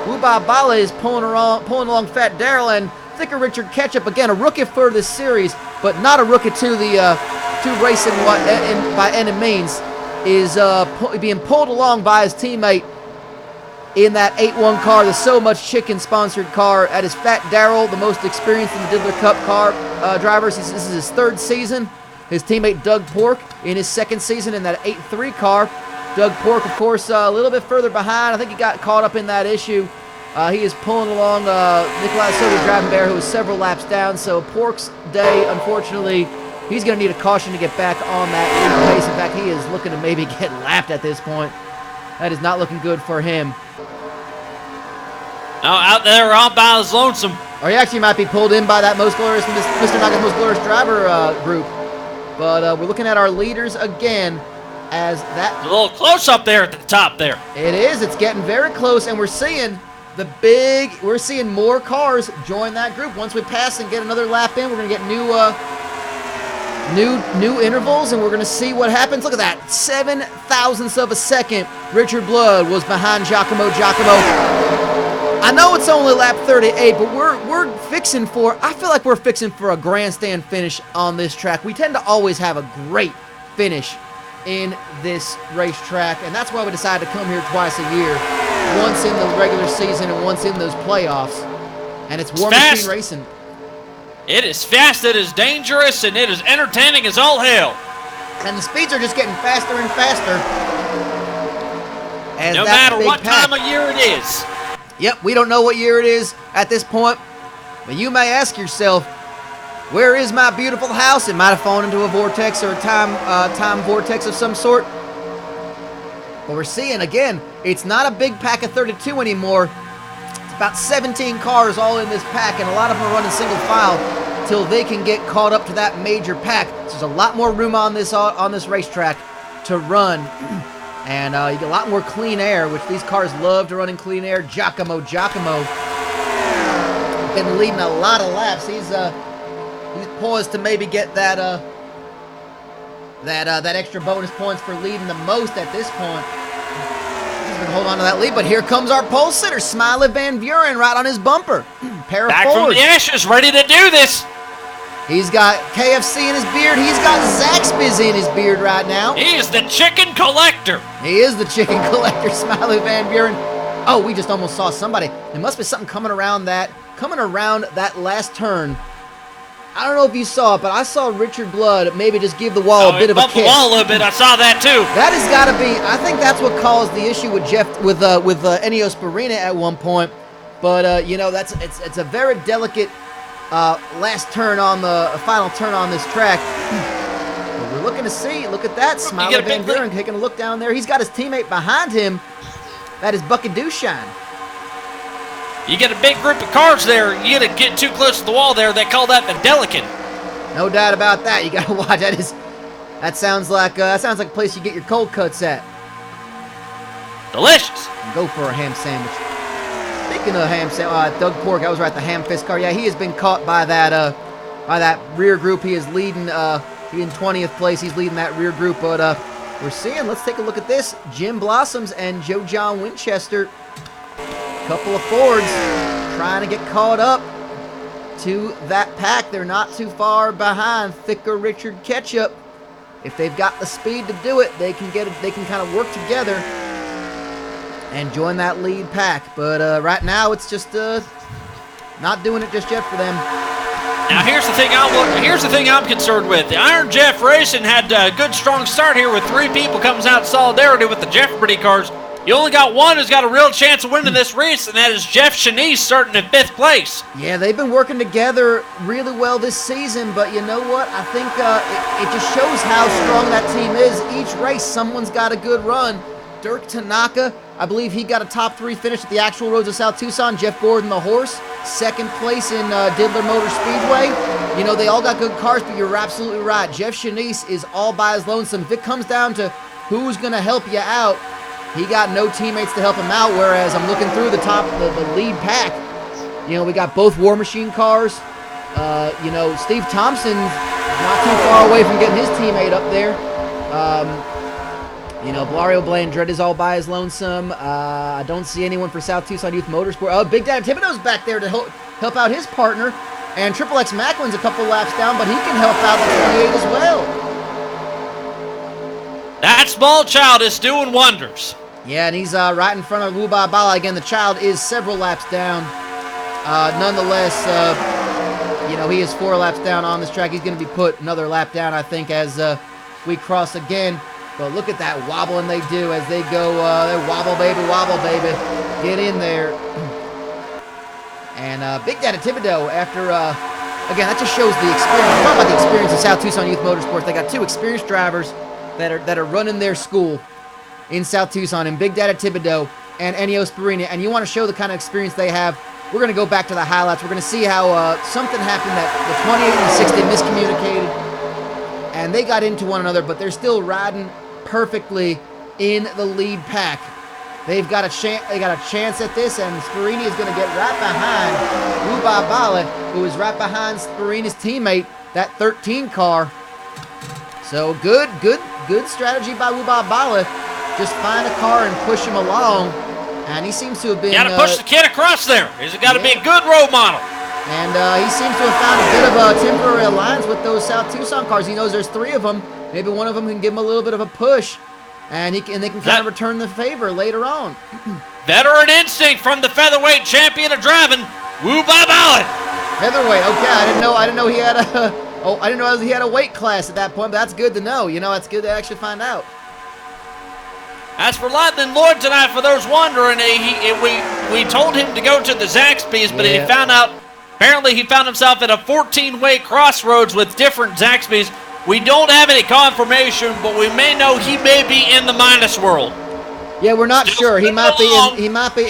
A: Wubai Bala is pulling along Fat Daryl, and thicker Richard Ketchup, again, a rookie for this series, but not a rookie to the racing by any means, is being pulled along by his teammate in that 8-1 car, the So Much Chicken sponsored car. That is Fat Daryl, the most experienced in the Diddler Cup car drivers. This is his 3rd season. His teammate Doug Pork in his 2nd season in that 8-3 car. Doug Pork, of course, a little bit further behind. I think he got caught up in that issue. He is pulling along Nikolai Soviet Driving Bear, who is several laps down. So Pork's day, unfortunately, he's going to need a caution to get back on that lead pace. In fact, he is looking to maybe get lapped at this point. That is not looking good for him.
B: No, out there all by his lonesome.
A: Or he actually might be pulled in by that Most Glorious, Mr. Naga's Most Glorious Driver group. But we're looking at our leaders again as that...
B: A little close up there at the top there.
A: It is. It's getting very close, and we're seeing... we're seeing more cars join that group. Once we pass and get another lap in, we're going to get new intervals, and we're going to see what happens. Look at that. 7 thousandths of a second. Richard Blood was behind Giacomo. I know it's only lap 38, but I feel like we're fixing for a grandstand finish on this track. We tend to always have a great finish in this racetrack, and that's why we decided to come here twice a year. Once in the regular season and once in those playoffs. And it's War Machine Racing.
B: It is fast, it is dangerous, and it is entertaining as all hell.
A: And the speeds are just getting faster and faster.
B: No matter what time of year it is.
A: Yep, we don't know what year it is at this point. But you may ask yourself, where is my beautiful house? It might have fallen into a vortex or a time vortex of some sort. But we're seeing, again, it's not a big pack of 32 anymore. It's about 17 cars all in this pack, and a lot of them are running single file till they can get caught up to that major pack. So there's a lot more room on this racetrack to run And you get a lot more clean air, which these cars love to run in clean air. Giacomo been leading a lot of laps. He's poised to maybe get that extra bonus points for leading the most at this point. He's been holding on to that lead, but here comes our pole sitter, Smiley Van Buren, right on his bumper. Pair of
B: Back
A: Fords.
B: from the ashes, ready to do this.
A: He's got KFC in his beard. He's got Zaxby's in his beard right now.
B: He is the chicken collector.
A: He is the chicken collector, Smiley Van Buren. Oh, we just almost saw somebody. There must be something coming around that last turn. I don't know if you saw it, but I saw Richard Blood maybe just give the wall a bit of a kick.
B: Bumped the wall a little bit. I saw that too.
A: That has got to be. I think that's what caused the issue with Ennio Sparina at one point. But you know, it's a very delicate last turn on the final turn on this track. But we're looking to see. Look at that, Smiley Van Buren taking a look down there. He's got his teammate behind him. That is Bucky Dushine.
B: You get a big group of cars there. You got to get too close to the wall there. They call that the delicate.
A: No doubt about that. You got to watch. That sounds like a place you get your cold cuts at.
B: Delicious.
A: Go for a ham sandwich. Speaking of ham sandwich, Doug Pork, I was right. The ham fist car. Yeah, he has been caught by that rear group. He is leading. He's in 20th place. He's leading that rear group. But we're seeing. Let's take a look at this. Jim Blossoms and Joe John Winchester. Couple of Fords trying to get caught up to that pack. They're not too far behind Thicker Richard Ketchup. If they've got the speed to do it, they can kind of work together and join that lead pack. But right now, it's just not doing it just yet for them.
B: Now here's the thing I'm concerned with. The Iron Jeff Racing had a good strong start here with 3 people comes out in solidarity with the Jeopardy cars. You only got one who's got a real chance of winning this race, and that is Jeff Shanice starting in 5th place.
A: Yeah, they've been working together really well this season, but you know what? I think it just shows how strong that team is. Each race, someone's got a good run. Dirk Tanaka, I believe he got a top 3 finish at the actual roads of South Tucson. Jeff Gordon, the horse, 2nd place in Diddler Motor Speedway. You know, they all got good cars, but you're absolutely right. Jeff Shanice is all by his lonesome. If it comes down to who's going to help you out, he got no teammates to help him out, whereas I'm looking through the lead pack. You know, we got both War Machine cars. You know, Steve Thompson's not too far away from getting his teammate up there. You know, Blario Blandred is all by his lonesome. I don't see anyone for South Tucson Youth Motorsport. Oh, Big Dad Thibodeau's back there to help out his partner. And Triple X Macklin's a couple laps down, but he can help out the 28 as well.
B: That small child is doing wonders.
A: Yeah, and he's right in front of Wuba Bala. Again, the child is several laps down. Nonetheless, you know, he is 4 laps down on this track. He's going to be put another lap down, I think, as we cross again. But look at that wobbling they do as they go. They wobble, baby. Get in there. And Big Daddy Thibodeau, after, again, that just shows the experience. Talk about the experience of South Tucson Youth Motorsports. They got 2 experienced drivers that are running their school in South Tucson, and Big Daddy Thibodeau and Ennio Sparina. And you want to show the kind of experience they have. We're going to go back to the highlights. We're going to see how something happened that the 28 and 60 miscommunicated, and they got into one another, but they're still riding perfectly in the lead pack. They've got a chance at this, and Sparini is going to get right behind Wuba Bala, who is right behind Sparina's teammate, that 13 car. So good strategy by Wuba Bala. Just find a car and push him along, and he seems to have been...
B: Got to push the kid across there. He's got to be a good role model.
A: And he seems to have found a bit of a temporary alliance with those South Tucson cars. He knows there's 3 of them. Maybe one of them can give him a little bit of a push, and they can kind of return the favor later on.
B: Veteran instinct from the featherweight champion of driving, Wuba Bala.
A: Featherweight, okay. I didn't know he had a... Oh, I didn't know he had a weight class at that point, but that's good to know. You know, that's good to actually find out.
B: As for Lightning Lloyd tonight, for those wondering, we told him to go to the Zaxby's, but he found out, apparently he found himself at a 14-way crossroads with different Zaxby's. We don't have any confirmation, but we may know he may be in the minus world.
A: Yeah, we're not sure. He might be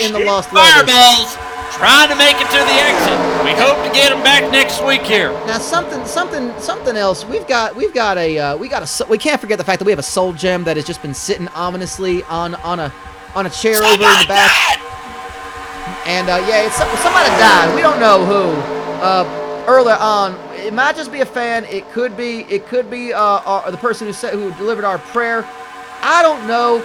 A: in the Lost Levels.
B: Fireballs, trying to make it to the exit. We hope to get him back next week here.
A: Now something else. We can't forget the fact that we have a soul gem that has just been sitting ominously on a chair over in the back. And yeah, it's somebody died. We don't know who. Earlier on, it might just be a fan. It could be the person who delivered our prayer. I don't know.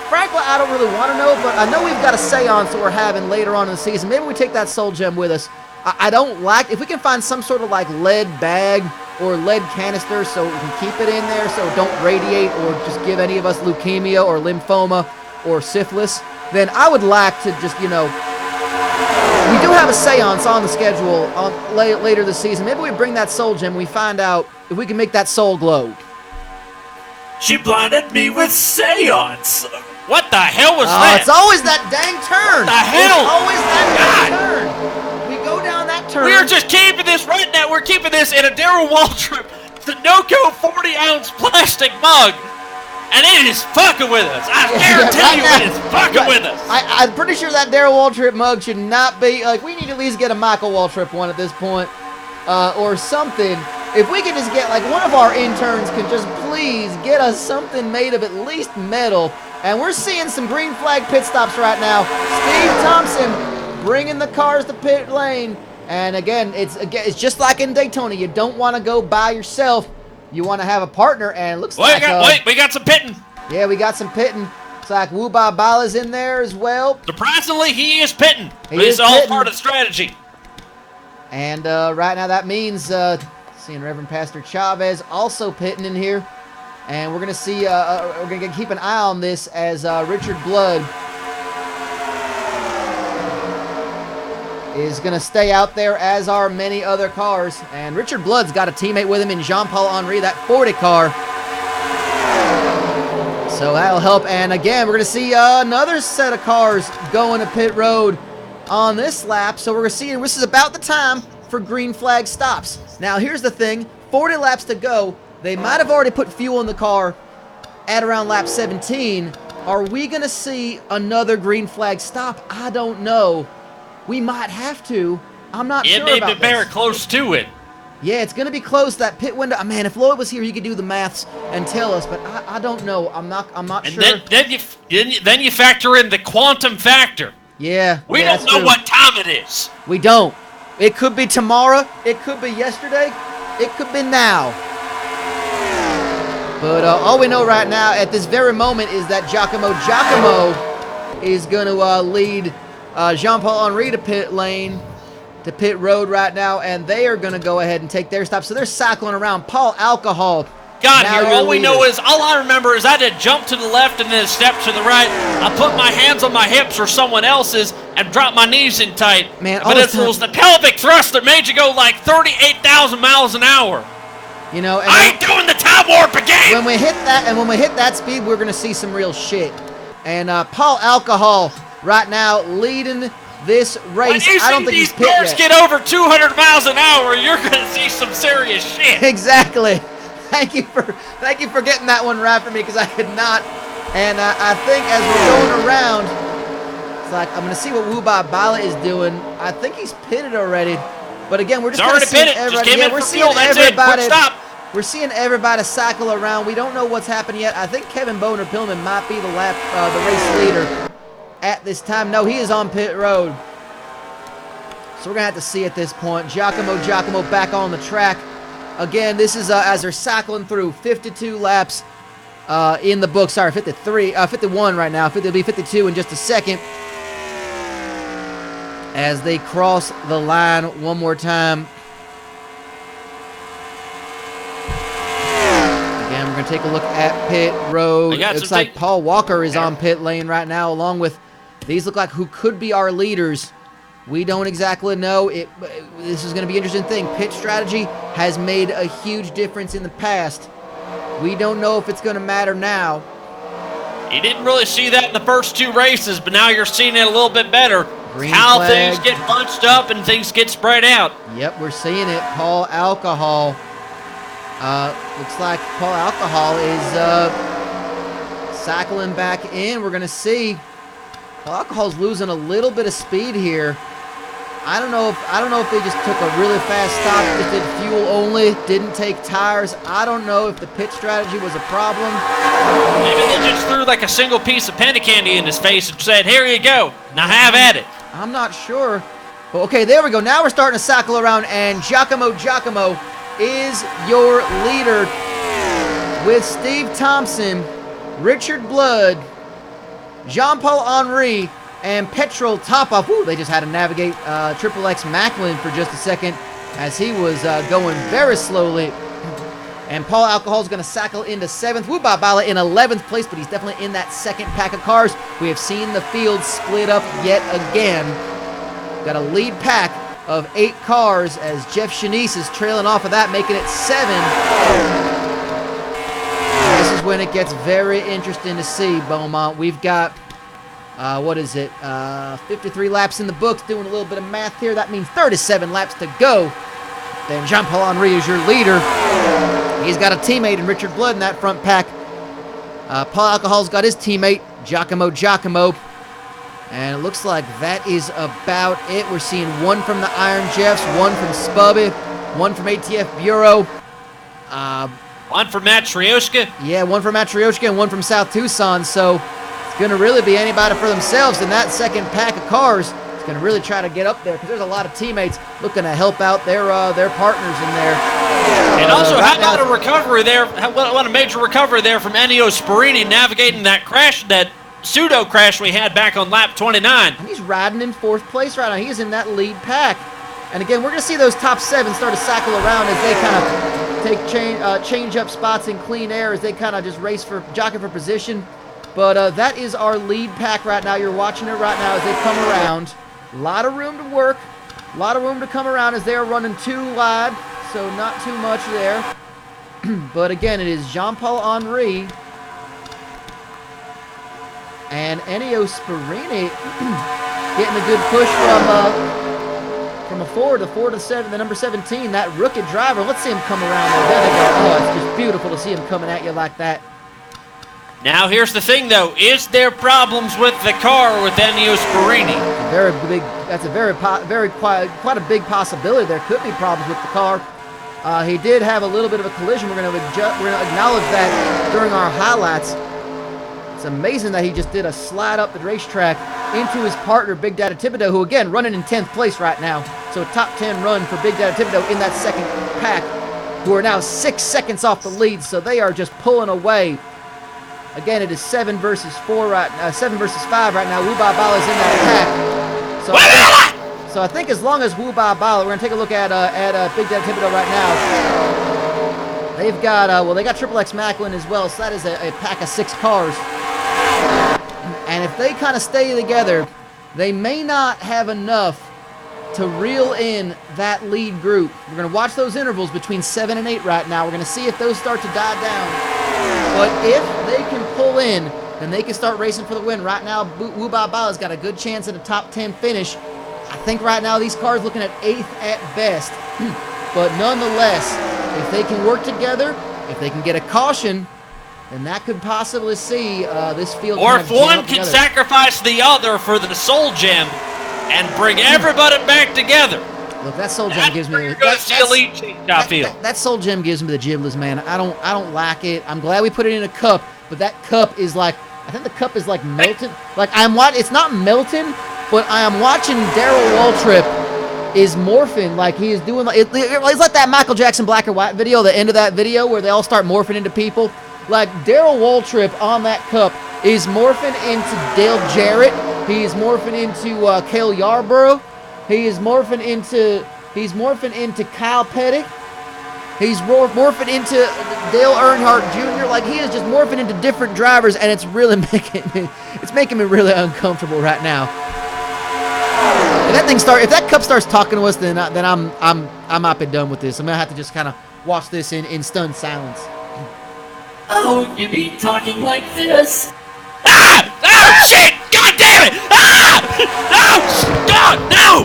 A: Frankly, I don't really want to know, but I know we've got a seance that we're having later on in the season. Maybe we take that soul gem with us. I don't like, if we can find some sort of like lead bag or lead canister so we can keep it in there so it don't radiate or just give any of us leukemia or lymphoma or syphilis, then I would like to just, we do have a seance on the schedule later this season. Maybe we bring that soul gem and we find out if we can make that soul glow.
C: She blinded me with seance.
B: What the hell was that?
A: It's always that dang turn.
B: What the hell?
A: It's always that dang turn. We go down that turn.
B: We're just keeping this right now. We're keeping this in a Darryl Waltrip Sunoco 40-ounce plastic mug. And it is fucking with us. I guarantee you it is fucking with us.
A: I'm pretty sure that Darryl Waltrip mug should not be, we need to at least get a Michael Waltrip one at this point. Or something. If we could just get, one of our interns can just please get us something made of at least metal. And we're seeing some green flag pit stops right now. Steve Thompson bringing the cars to pit lane. And again, it's just like in Daytona. You don't want to go by yourself. You want to have a partner, and it looks like...
B: Wait, we got some pitting.
A: Yeah, we got some pitting. Looks like Woo-Ba Bala's in there as well.
B: Surprisingly, he is pitting. It's all part of the strategy.
A: And right now that means seeing Reverend Pastor Chavez also pitting in here. And we're going to see, we're going to keep an eye on this as Richard Blood is going to stay out there, as are many other cars. And Richard Blood's got a teammate with him in Jean-Paul Henry, that 40 car. So that'll help. And again, we're going to see another set of cars going to pit road on this lap. So we're going to see, this is about the time for green flag stops. Now, here's the thing. 40 laps to go. They might have already put fuel in the car at around lap 17. Are we going to see another green flag stop? I don't know. We might have to. I'm not sure about this.
B: It may be very close to it.
A: Yeah, it's going to be close, that pit window. Man, if Lloyd was here, he could do the maths and tell us, but I don't know. I'm not sure.
B: And then you factor in the quantum factor.
A: Yeah.
B: We don't know what time it is.
A: We don't. It could be tomorrow. It could be yesterday. It could be now. But all we know right now at this very moment is that Giacomo is going to lead Jean-Paul Henry to pit lane, to pit road right now, and they are going to go ahead and take their stop. So they're cycling around. Paul Alcohol.
B: God, here, all I remember is I did jump to the left and then step to the right. I put my hands on my hips or someone else's and dropped my knees in tight.
A: Man,
B: but it was the pelvic thrust that made you go like 38,000 miles an hour.
A: You know, and
B: I ain't doing the time warp again.
A: When we hit that speed, we're going to see some real shit. And Paul Alcohol right now leading this race. I don't think he's pit yet.
B: When you see these cars get over 200 miles an hour, you're going to see some serious shit.
A: Exactly. Thank you for getting that one right for me, because I could not. And I think as we're going around, it's like I'm going to see what Woo-Ba Bala is doing. I think he's pitted already. But again, we're just going to see everybody. Yeah, we're seeing everybody. We're seeing everybody cycle around. We don't know what's happened yet. I think Kevin Boner-Pillman might be the race leader at this time. No, he is on pit road. So we're going to have to see at this point. Giacomo back on the track. Again, this is as they're cycling through 52 laps in the book. Sorry, 51 right now. It'll be 52 in just a second. As they cross the line one more time. Again, we're going to take a look at pit road. Looks like Paul Walker is on pit lane right now, along with, these look like who could be our leaders. We don't exactly know. This is going to be an interesting thing. Pit strategy has made a huge difference in the past. We don't know if it's going to matter now.
B: You didn't really see that in the first two races, but now you're seeing it a little bit better.
A: Green
B: How
A: flag.
B: things get bunched up and things get spread out.
A: Yep, we're seeing it. Paul Alcohol. Looks like Paul Alcohol is cycling back in. We're going to see. Paul Alcohol's losing a little bit of speed here. I don't know if they just took a really fast stop, just did fuel only, didn't take tires. I don't know if the pit strategy was a problem.
B: Maybe they just threw like a single piece of penny candy in his face and said, "Here you go. Now have at it."
A: I'm not sure. But okay, there we go. Now we're starting to cycle around, and Giacomo is your leader with Steve Thompson, Richard Blood, Jean-Paul Henry, and Petrol Topov. Ooh, they just had to navigate Triple X Macklin for just a second as he was going very slowly. And Paul Alcohol's going to cycle into 7th. Wubabala in 11th place, but he's definitely in that second pack of cars. We have seen the field split up yet again. Got a lead pack of 8 cars as Jeff Shanice is trailing off of that, making it 7. And this is when it gets very interesting to see, Beaumont. We've got... what is it? 53 laps in the books. Doing a little bit of math here. That means 37 laps to go. Then Jean-Paul Henry is your leader. He's got a teammate in Richard Blood in that front pack. Paul Alcohol's got his teammate, Giacomo. And it looks like that is about it. We're seeing one from the Iron Jeffs, one from Spubby, one from ATF Bureau.
B: One for Matryoshka.
A: Yeah, one from Matryoshka and one from South Tucson. So it's going to really be anybody for themselves in that second pack of cars. It's going to really try to get up there because there's a lot of teammates looking to help out their partners in there.
B: And also, how about a recovery there? What a major recovery there from Ennio Sparini navigating that crash, that pseudo crash we had back on lap 29.
A: And he's riding in 4th place right now. He is in that lead pack. And again, we're going to see those top 7 start to cycle around as they kind of take change up spots in clean air as they kind of just race for jockey for position. But that is our lead pack right now. You're watching it right now as they come around. A lot of room to work. A lot of room to come around as they are running 2 wide. So not too much there. But again, it is Jean-Paul Henry and Ennio Sparini getting a good push from a 4 to 7, the number 17, that rookie driver. Let's see him come around there. There they go. Oh, it's just beautiful to see him coming at you like that.
B: Now, here's the thing, though. Is there problems with the car with Ennio Sparini?
A: Very big. That's quite a big possibility. There could be problems with the car. He did have a little bit of a collision. We're going to acknowledge that during our highlights. It's amazing that he just did a slide up the racetrack into his partner, Big Daddy Thibodeau, who, again, running in 10th place right now. So a top 10 run for Big Daddy Thibodeau in that second pack, who are now 6 seconds off the lead. So they are just pulling away. Again, it is 7 versus 5 right now. Wubabala is in that pack. So I think as long as Wubabala, we're going to take a look at Big Daddy Thibodeau right now. They've got, they got Triple X Macklin as well, so that is a pack of 6 cars. And if they kind of stay together, they may not have enough to reel in that lead group. We're going to watch those intervals between 7 and 8 right now. We're going to see if those start to die down. But if they can pull in, then they can start racing for the win. Right now, Wubabala's got a good chance at a top 10 finish. I think right now these cars looking at 8th at best. But nonetheless, if they can work together, if they can get a caution, then that could possibly see this field.
B: Or if one can sacrifice the other for the Soul Gem and bring everybody back together.
A: Look, that Soul Gem gives me that Soul Gem gives me the jiblets, man. I don't like it. I'm glad we put it in a cup, but that cup is like, I think the cup is like melted. Like it's not melting, but I am watching Darrell Waltrip is morphing, like he is doing, it's like that Michael Jackson Black or White video, the end of that video where they all start morphing into people. Like Darrell Waltrip on that cup is morphing into Dale Jarrett. He is morphing into Cale Yarborough. He's morphing into Kyle Petty. He's morphing into Dale Earnhardt Jr. Like he is just morphing into different drivers, and it's really making me really uncomfortable right now. If that cup starts talking to us, then I might be done with this. I'm gonna have to just kind of watch this in stunned silence.
C: Oh, you be talking like this?
B: Ah! Oh shit! God damn it! Ah! No! God, no!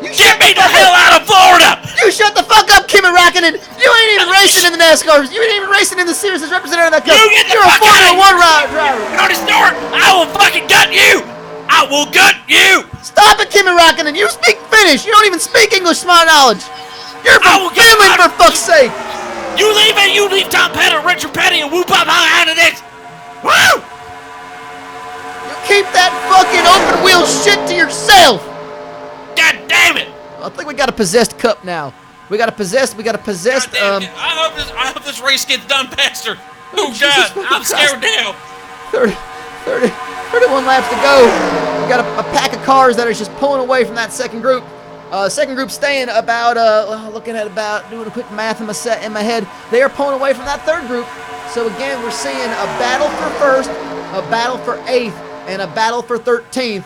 B: Get me the hell out of Florida!
A: You shut the fuck up, Kimi Räikkönen! You ain't even racing in the NASCAR. You ain't even racing in the series as representative of that cup.
B: You get the
A: You're a
B: fuck out
A: Formula
B: of
A: 1 driver.
B: Go to store! I will fucking gut you! I will gut you!
A: Stop it, Kimmy Rockinen. You speak Finnish. You don't even speak English, smart knowledge. You're
B: I
A: from
B: will get
A: Finland,
B: my-
A: for fuck's sake.
B: You leave it! You leave Tom Petty, Richard Petty, and whoop up out of this! Woo!
A: You keep that fucking open wheel shit to yourself.
B: God damn it!
A: I think we got a possessed cup now. We got a possessed.
B: God damn it. I hope this race gets done faster. Oh
A: Jesus
B: God,
A: fucking
B: I'm scared now.
A: 31 laps to go. We got a pack of cars that are just pulling away from that second group. Second group staying about, looking at about, doing a quick math in my head. They are pulling away from that third group. So again, we're seeing a battle for first, a battle for 8th, and a battle for 13th.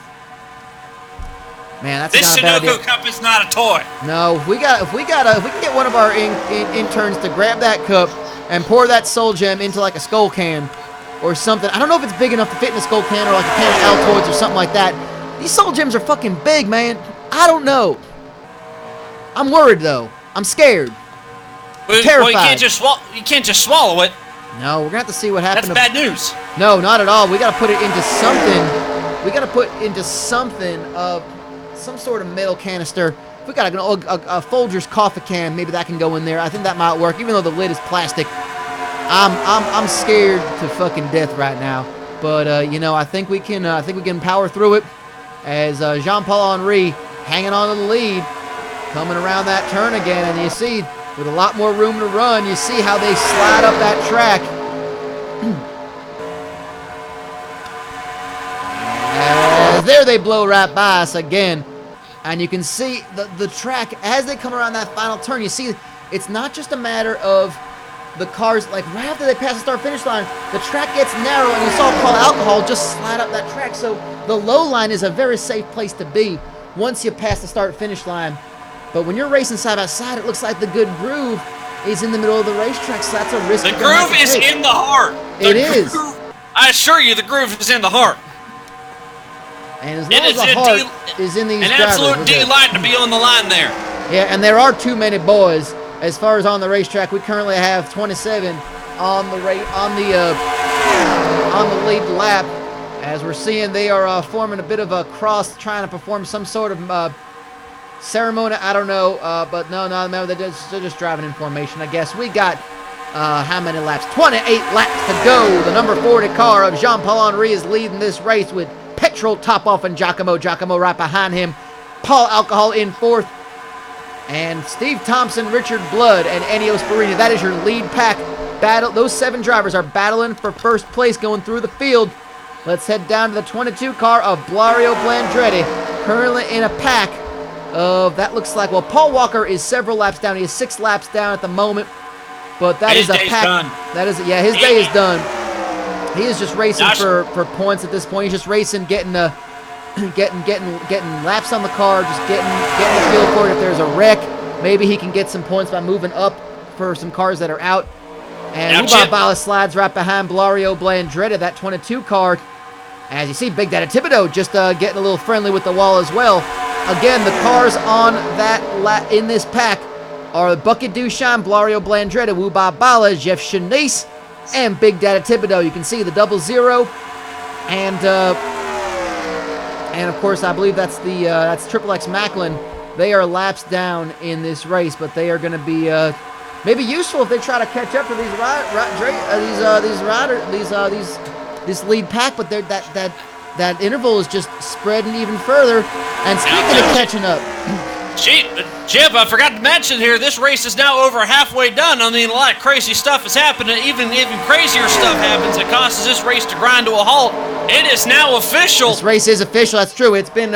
A: Man, that's
B: This
A: not a bad
B: Sunoco
A: idea.
B: Cup is not a toy.
A: No, if we can get one of our interns to grab that cup and pour that soul gem into like a skull can or something. I don't know if it's big enough to fit in a skull can or like a can of Altoids or something like that. These soul gems are fucking big, man. I don't know. I'm worried though. I'm scared.
B: Well,
A: Terrified.
B: you can't just swallow it.
A: No, we're gonna have to see what happens.
B: That's bad news.
A: No, not at all. We gotta put it into something. We gotta put into something of some sort of metal canister. If we got a Folgers coffee can, maybe that can go in there. I think that might work, even though the lid is plastic. I'm scared to fucking death right now. But you know, I think we can power through it. As Jean-Paul Henry hanging on to the lead, coming around that turn again, and you see with a lot more room to run, you see how they slide up that track. There they blow right by us again. And you can see the track as they come around that final turn. You see it's not just a matter of the cars, like right after they pass the start-finish line, the track gets narrow, and you saw Paul Alcohol just slide up that track. So the low line is a very safe place to be once you pass the start-finish line. But when you're racing side by side, it looks like the good groove is in the middle of the racetrack, so that's a risk.
B: The groove is in the heart.
A: It is.
B: I assure you, the groove is in the heart.
A: And as long as the heart is in these
B: an
A: drivers,
B: absolute delight to be on the line there.
A: Yeah, and there are too many boys as far as on the racetrack. We currently have 27 on the lead lap. As we're seeing, they are forming a bit of a cross, trying to perform some sort of ceremony. I don't know, but no, they're just driving in formation, I guess. We got how many laps? 28 laps to go. The number 40 car of Jean-Paul Henry is leading this race with Petrol top off and Giacomo right behind him. Paul Alcohol in 4th. And Steve Thompson, Richard Blood, and Ennio Sparini. That is your lead pack battle. Those 7 drivers are battling for first place going through the field. Let's head down to the 22 car of Blario Blandretti. Currently in a pack of, that looks like, well, Paul Walker is several laps down. He is 6 laps down at the moment. But that is a pack.
B: Done.
A: That is, yeah, his day is done. He is just racing for points at this point. He's just racing, getting laps on the car, just getting the feel for it. If there's a wreck, maybe he can get some points by moving up for some cars that are out. And Ubabala slides right behind Blario Blandretti, that 22 car. As you see, Big Daddy Thibodeau just getting a little friendly with the wall as well. Again, the cars on that in this pack are Bucket Duchamp, Blario Blandretti, Ubabala, Jeff Shanice, and Big Daddy Thibodeau. You can see the 00, and of course I believe that's Triple X Macklin. They are laps down in this race, but they are going to be maybe useful if they try to catch up to this lead pack. But that interval is just spreading even further. And speaking of catching up.
B: Chip, I forgot to mention here, this race is now over halfway done. I mean, a lot of crazy stuff is happening. Even crazier stuff happens that causes this race to grind to a halt. It is now official.
A: This race is official. That's true. It's been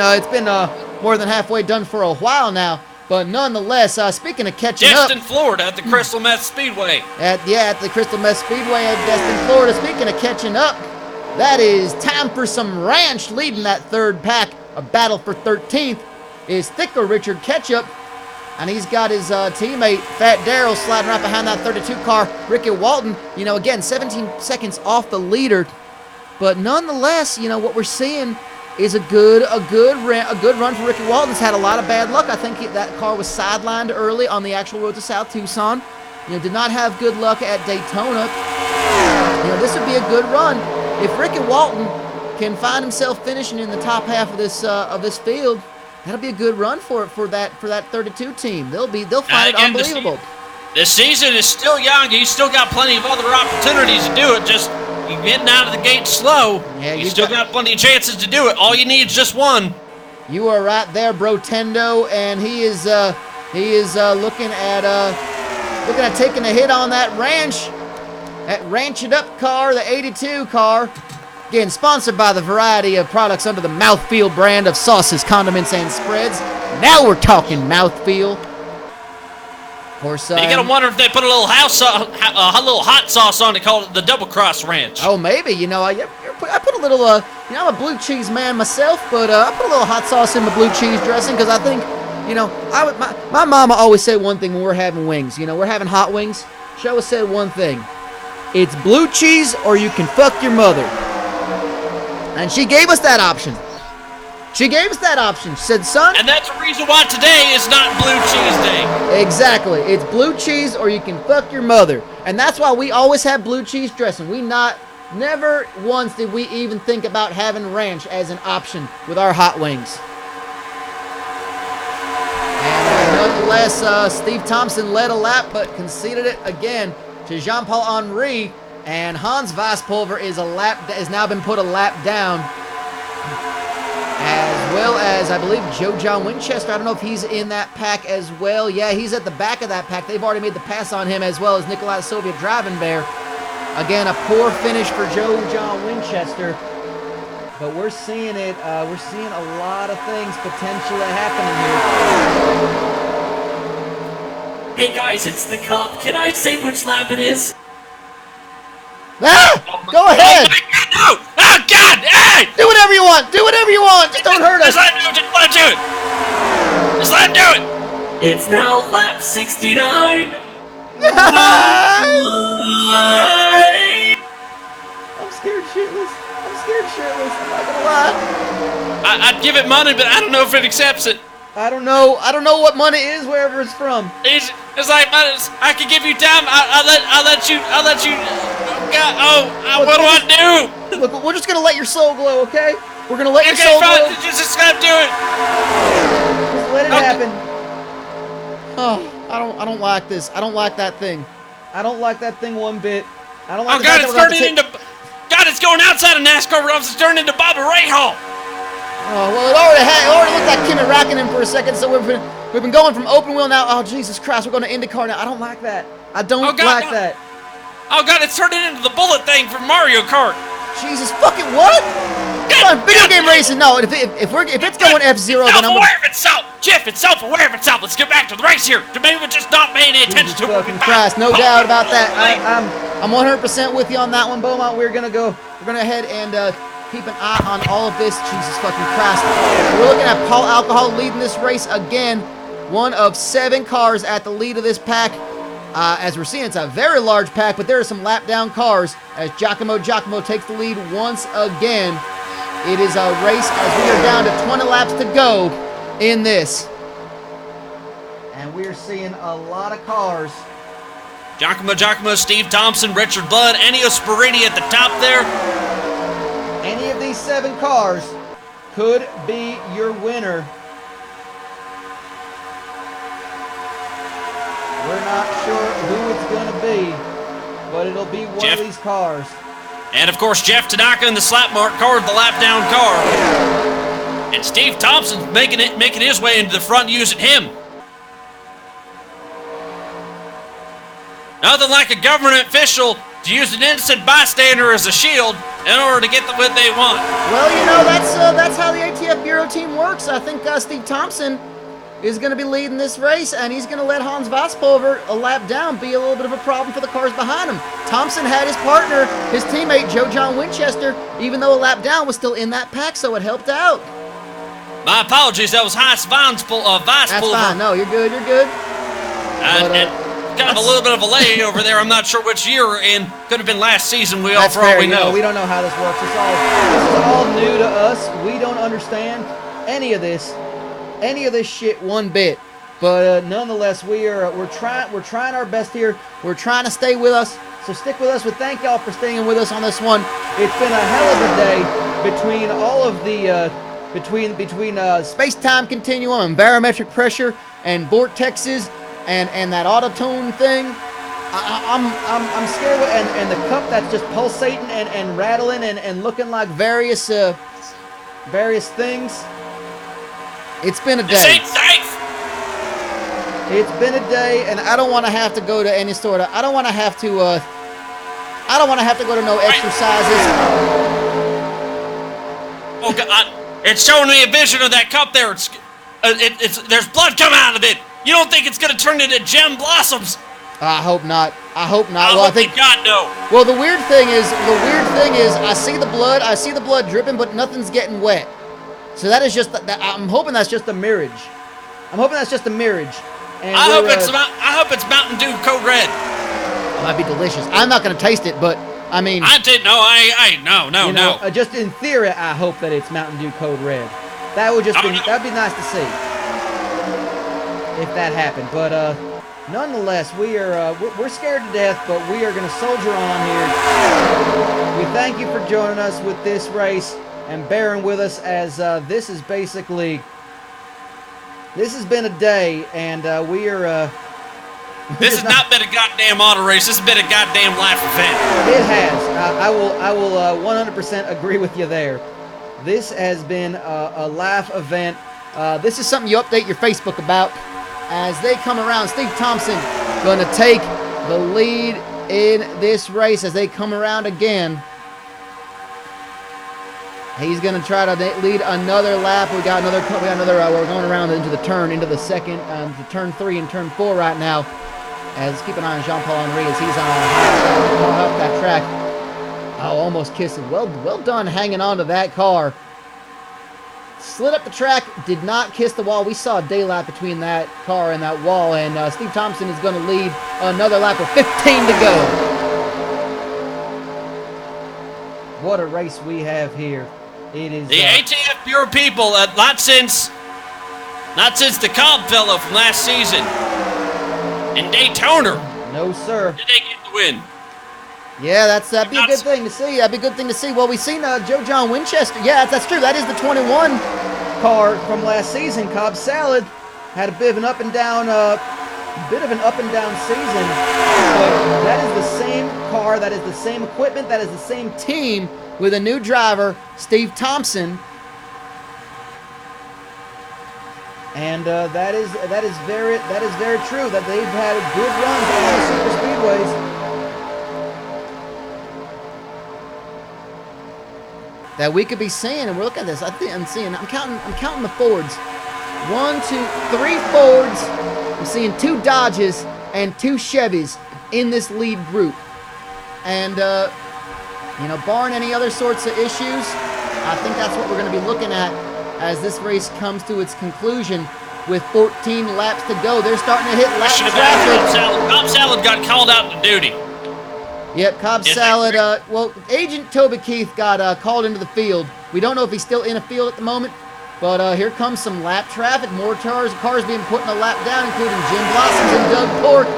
A: more than halfway done for a while now. But nonetheless, speaking of catching up.
B: Destin, Florida at the Crystal Meth Speedway.
A: At the Crystal Meth Speedway at Destin, Florida. Speaking of catching up, that is time for some ranch. Leading that third pack, a battle for 13th, is Thicker Richard Ketchup. And he's got his teammate, Fat Darrell, sliding right behind that 32 car, Ricky Walton. You know, again, 17 seconds off the leader. But nonetheless, you know, what we're seeing is a good run for Ricky Walton. He's had a lot of bad luck. I think that car was sidelined early on the actual road to South Tucson. You know, did not have good luck at Daytona. You know, this would be a good run. If Ricky Walton can find himself finishing in the top half of this field, that'll be a good run for that 32 team. They'll find it unbelievable.
B: The season is still young. You still got plenty of other opportunities to do it. Just you getting out of the gate slow. Yeah, you still got plenty of chances to do it. All you need is just one.
A: You are right there, Brotendo, and he is looking at taking a hit on that Ranch It Up car, the 82 car. Again, sponsored by the variety of products under the Mouthfeel brand of sauces, condiments, and spreads. Now we're talking Mouthfeel. Of course,
B: you gotta wonder if they put a little hot sauce on it, called it the Double Cross Ranch.
A: Oh, maybe. I put a little. I'm a blue cheese man myself, but I put a little hot sauce in my blue cheese dressing because I think, my mama always said one thing when we're having wings. We're having hot wings. She always said one thing: it's blue cheese or you can fuck your mother. And she gave us that option. She said, son.
B: And that's the reason why today is not Blue Cheese Day.
A: Exactly. It's blue cheese or you can fuck your mother. And that's why we always have blue cheese dressing. Never once did we even think about having ranch as an option with our hot wings. And nonetheless, Steve Thompson led a lap but conceded it again to Jean-Paul Henry. And Hans Vosspulver has now been put a lap down. As well as, I believe, Joe John Winchester. I don't know if he's in that pack as well. Yeah, he's at the back of that pack. They've already made the pass on him, as well as Nikolai Soviet driving there. Again, a poor finish for Joe John Winchester. But we're seeing it. We're seeing a lot of things potentially happening here.
C: Hey guys, it's the cop. Can I say which lap it is?
A: Go ahead!
B: Oh my God, no! Oh God! Hey!
A: Do whatever you want! Just don't hurt us!
B: Just let him do it! Just let him do it!
C: It's now lap 69!
A: I'm scared shitless. I'm not gonna lie.
B: I'd give it money, but I don't know if it accepts it.
A: I don't know what money is wherever it's from.
B: It's like I could give you time. I'll let you. God, what do I do?
A: Look, we're just gonna let your soul glow, okay? We're gonna let your soul glow.
B: Just gotta do it.
A: Just let it happen. Oh, I don't like this. I don't like that thing. I don't like that thing one bit. I don't like.
B: Oh God, it's turning into. God, it's going outside of NASCAR runs. It's turning into Bobby Rahal.
A: Oh well, it already looked like Kimi Räikkönen for a second. So we've been going from open wheel now. Oh Jesus Christ, we're going to IndyCar now. I don't like that. I don't like that.
B: Oh God, it's turning into the bullet thing from Mario Kart.
A: Jesus fucking what? Come on, video game racing. No, if it's going F-Zero, then I'm
B: self-aware of itself. Jeff, it's self-aware of itself. Let's get back to the race here. Maybe we're just not paying any attention to it.
A: Fucking Christ, no doubt about that. I'm 100% with you on that one, Beaumont. We're gonna head and keep an eye on all of this. Jesus fucking Christ. We're looking at Paul Alcohol leading this race again. One of 7 cars at the lead of this pack. As we're seeing, it's a very large pack, but there are some lap down cars as Giacomo takes the lead once again. It is a race as we are down to 20 laps to go in this. And we're seeing a lot of cars.
B: Giacomo, Steve Thompson, Richard Blood, Ennio Spirini at the top there.
A: Any of these 7 cars could be your winner. We're not sure who it's going to be, but it'll be one of these cars.
B: And, of course, Jeff Tanaka in the slap mark car, the lap-down car. And Steve Thompson's making his way into the front using him. Nothing like a government official to use an innocent bystander as a shield in order to get what they want.
A: Well, that's how the ATF Bureau team works. I think Steve Thompson is going to be leading this race, and he's going to let Hans Vosspulver a lap down be a little bit of a problem for the cars behind him. Thompson had his partner, his teammate, Joe John Winchester, even though a lap down was still in that pack, so it helped out.
B: My apologies, that was Hans Vosspulver.
A: That's fine. No, you're good.
B: Kind of a little bit of a layover there. I'm not sure which year we're in. Could have been last season. For all we know.
A: We don't know how this works. This is all new to us. We don't understand any of this shit one bit. But nonetheless, we're trying our best here. We're trying to stay with us. So stick with us. We thank y'all for staying with us on this one. It's been a hell of a day between all of the between space-time continuum and barometric pressure and vortexes and that auto-tune thing. I'm scared with, and the cup that's just pulsating and rattling and looking like various things. It's been a day.
B: This ain't safe.
A: It's been a day, and I don't want to have to go to any sort of. I don't want to have to go to no exercises.
B: Oh God! It's showing me a vision of that cup there. There's blood coming out of it. You don't think it's gonna turn into gem blossoms?
A: I hope not. I hope not.
B: I think God no.
A: Well, the weird thing is, I see the blood. I see the blood dripping, but nothing's getting wet. So that is just. I'm hoping that's just a mirage. And
B: I hope it's Mountain Dew Code Red.
A: It might be delicious. I'm not gonna taste it, but I mean.
B: I did no. No.
A: Just in theory, I hope that it's Mountain Dew Code Red. That'd be nice to see if that happened. But nonetheless, we're scared to death, but we are gonna soldier on here. We thank you for joining us with this race and bearing with us as this has been a day, and we are.
B: This has not been a goddamn auto race. This has been a goddamn life event.
A: It has. I will 100% agree with you there. This has been a life event. This is something you update your Facebook about as they come around. Steve Thompson going to take the lead in this race as they come around again. He's going to try to lead another lap. We're going around into the second, to turn 3 and turn 4 right now. As keep an eye on Jean-Paul Henry as he's on up that track. Oh, almost kissing. Well done hanging on to that car. Slid up the track, did not kiss the wall. We saw daylight between that car and that wall, and Steve Thompson is going to lead another lap with 15 to go. What a race we have here. It is
B: the ATF Pure people, not since the Cobb fellow from last season in Daytona.
A: No, sir.
B: Did they get the win?
A: Yeah, that'd be a good thing to see. That'd be a good thing to see. Well, we've seen Joe John Winchester. Yeah, that's true. That is the 21 car from last season. Cobb Salad had a bit of an up and down season. But that is the same car. That is the same equipment. That is the same team with a new driver, Steve Thompson. And that is very true. That they've had good runs on the super speedways. That we could be seeing, and we're looking at this. I'm counting the Fords. 1, 2, 3 Fords. I'm seeing 2 Dodges and 2 Chevys in this lead group. And barring any other sorts of issues, I think that's what we're going to be looking at as this race comes to its conclusion with 14 laps to go. They're starting to hit lap traffic.
B: Cobb Salad got called out to duty.
A: Yep, Cobb Salad. Agent Toby Keith got called into the field. We don't know if he's still in a field at the moment, but here comes some lap traffic. More cars being put in a lap down, including Jim Blossoms and Doug Pork.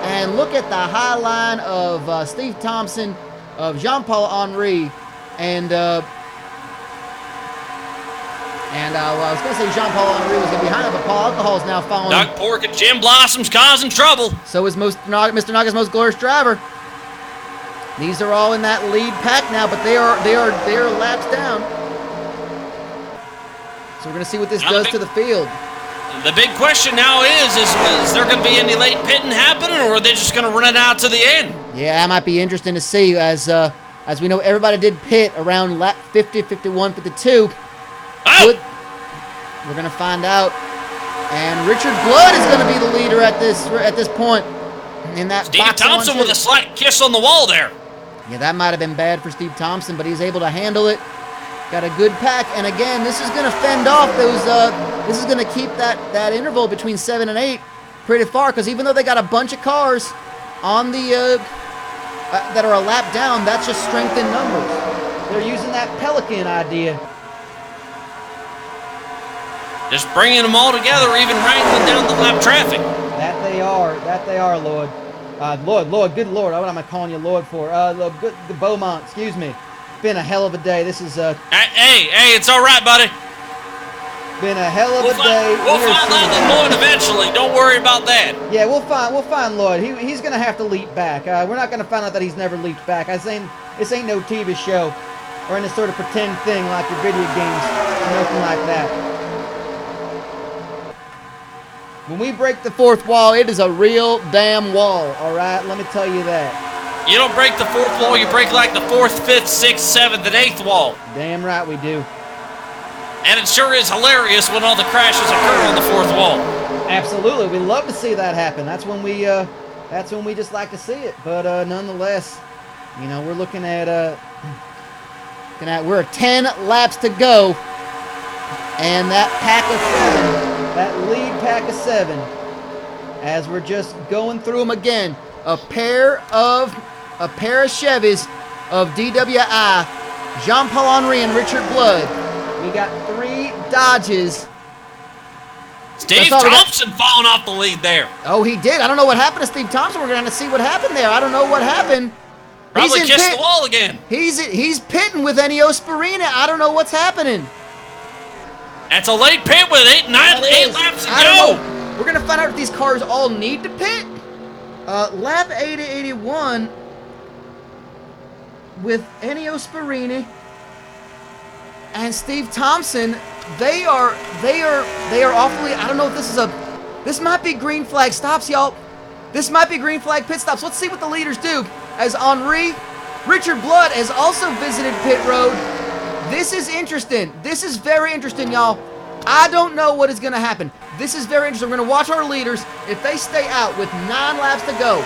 A: And look at the high line of Steve Thompson, of Jean-Paul Henry, and I was going to say Jean-Paul Henry was going to be behind him, but Paul Alcohol is now following.
B: Doug Pork and Jim Blossoms causing trouble.
A: So is Mr. Naga's most glorious driver. These are all in that lead pack now, but they are laps down. So we're going to see what this does to the field.
B: The big question now is there going to be any late pitting happening, or are they just going to run it out to the end? Yeah, that might be interesting to see, as we know everybody did pit around lap 50, 51, 52. Oh!
A: We're going to find out. And Richard Blood is going to be the leader at this point. In that
B: Steve Thompson with a slight kiss on the wall there.
A: Yeah, that might have been bad for Steve Thompson, but he's able to handle it. Got a good pack, and again, this is going to fend off those. This is going to keep that interval between 7 and 8 pretty far, because even though they got a bunch of cars on the that are a lap down, that's just strength in numbers. They're using that Pelican idea.
B: Just bringing them all together, even wrangling down the lap traffic.
A: That they are, Lord. Lord, good Lord. What am I calling you Lord for? Good Beaumont, excuse me. Been a hell of a day. This is,
B: Hey, it's all right, buddy.
A: been a hell of a day.
B: We'll find London Lloyd eventually. Don't worry about that.
A: Yeah, we'll find Lloyd. He's gonna have to leap back. We're not gonna find out that he's never leaped back. This ain't no TV show or any sort of pretend thing like your video games or nothing like that. When we break the fourth wall, it is a real damn wall. All right, let me tell you that.
B: You don't break the fourth wall. You break like the 4th, 5th, 6th, 7th, and 8th wall.
A: Damn right we do.
B: And it sure is hilarious when all the crashes occur on the 4th wall.
A: Absolutely, we love to see that happen. That's when we just like to see it. But nonetheless, you know, we're looking at we're 10 laps to go, and that pack of 7, that lead pack of 7, as we're just going through them again. A pair of Chevys of DWI, Jean-Paul Henry and Richard Blood. We got 3 Dodges.
B: Steve Thompson falling off the lead there.
A: Oh, he did. I don't know what happened to Steve Thompson. We're going to see what happened there. I don't know what happened.
B: Probably kissed the wall again.
A: He's pitting with Ennio Sperina. I don't know what's happening.
B: That's a late pit with 8 laps to
A: I
B: go.
A: don't know. We're going to find out if these cars all need to pit. Lap 80-81 with Ennio Sperina and Steve Thompson. They are awfully, I don't know if this might be green flag stops, y'all. This might be green flag pit stops. Let's see what the leaders do. As Henri, Richard Blood has also visited pit road. This is interesting. This is very interesting, y'all. I don't know what is going to happen. This is very interesting. We're going to watch our leaders. If they stay out with 9 laps to go,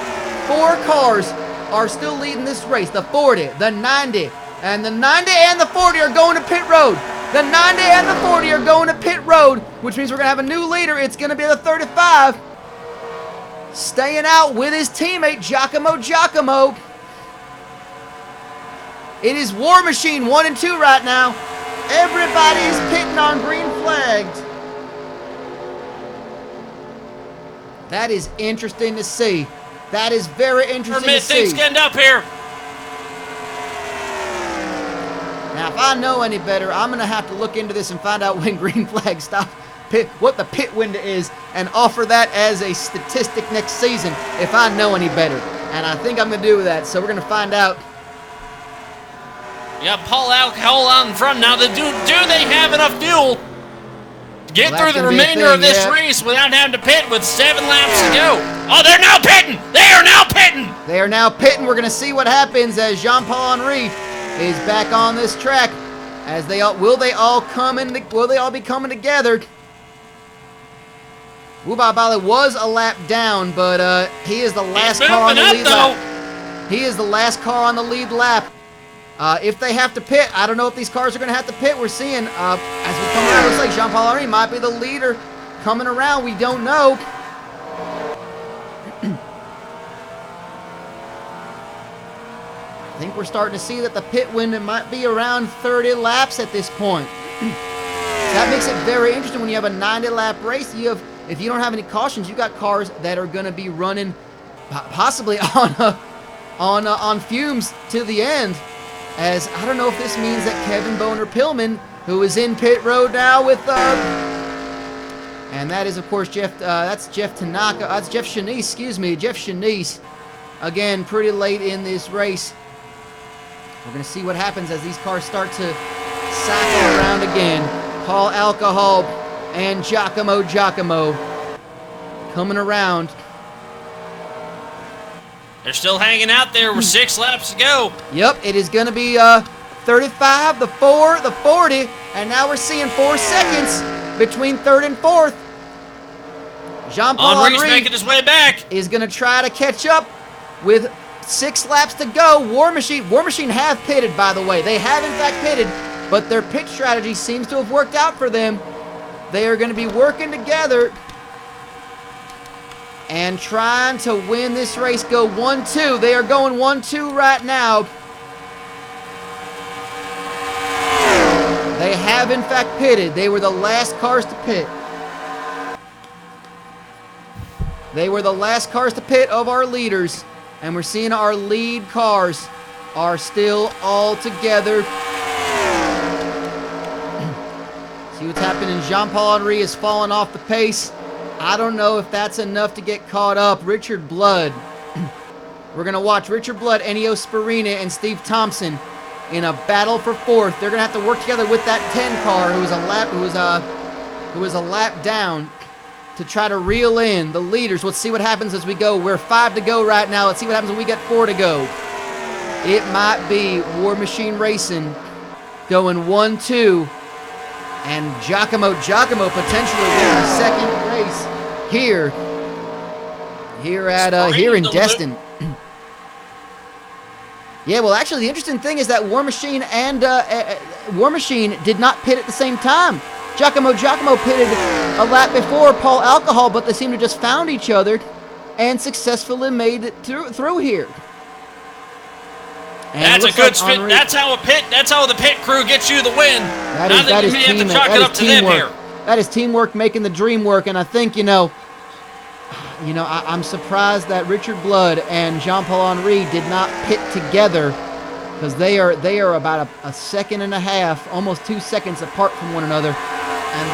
A: 4 cars are still leading this race. The 40, the 90, and the 90 and the 40 are going to pit road. The 90 and the 40 are going to pit road, which means we're going to have a new leader. It's going to be the 35. Staying out with his teammate, Giacomo. It is War Machine 1 and 2 right now. Everybody is pitting on green flags. That is interesting to see. That is very interesting to see.
B: Things getting up here.
A: Now, if I know any better, I'm going to have to look into this and find out when green flags stop, what the pit window is, and offer that as a statistic next season if I know any better. And I think I'm going to do that, so we're going to find out.
B: Yeah, Paul Alcohol out in front now. Do they have enough fuel to get through the remainder of this race without having to pit with 7 laps to go? Oh, they're now pitting! They are now pitting!
A: They are now pitting. We're going to see what happens as Jean-Paul Henry is back on this track. As will they all be coming together? Uba Bale was a lap down, but he is the last car on the lead lap. He is the last car on the lead lap. If they have to pit, I don't know if these cars are going to have to pit. We're seeing, as we come around, it looks like Jean-Paul Henry might be the leader coming around. We don't know. I think we're starting to see that the pit window might be around 30 laps at this point. So that makes it very interesting when you have a 90-lap race. If you don't have any cautions, you got cars that are going to be running possibly on fumes to the end. As I don't know if this means that Kevin Boner-Pillman, who is in pit road now with, and that is of course that's Jeff Tanaka, that's Jeff Shanice, excuse me, Jeff Shanice, again pretty late in this race. We're going to see what happens as these cars start to cycle around again. Paul Alcohol and Giacomo coming around.
B: They're still hanging out there with 6 laps to go.
A: Yep, it is going to be 35, the 4, the 40, and now we're seeing 4 seconds between 3rd and 4th. Jean-Paul Henry
B: making his way back.
A: Is going to try to catch up with 6 laps to go. War Machine have pitted, by the way. They have in fact pitted, but their pit strategy seems to have worked out for them. They are going to be working together and trying to win this race. Go 1-2. They are going 1-2 right now. They they have in fact pitted. They were the last cars to pit. They were the last cars to pit of our leaders, and we're seeing our lead cars are still all together. See what's happening. Jean-Paul Henry is falling off the pace. I don't know if that's enough to get caught up. Richard Blood. We're going to watch Richard Blood, Ennio Sperina, and Steve Thompson in a battle for fourth. They're going to have to work together with that 10 car who was a lap down to try to reel in the leaders. Let's see what happens as we go. We're 5 to go right now. Let's see what happens when we get 4 to go. It might be War Machine Racing going 1-2. And Giacomo potentially winning the second race here in Destin. Yeah, well, actually, the interesting thing is that War Machine and War Machine did not pit at the same time. Giacomo pitted a lap before Paul Alcohol, but they seem to just found each other and successfully made it through here. And
B: that's a good spin. That's how the pit crew gets you the win.
A: That is teamwork. That is teamwork making the dream work, and I think I'm surprised that Richard Blood and Jean-Paul Henry did not pit together, because they are about a second and a half, almost 2 seconds apart from one another, and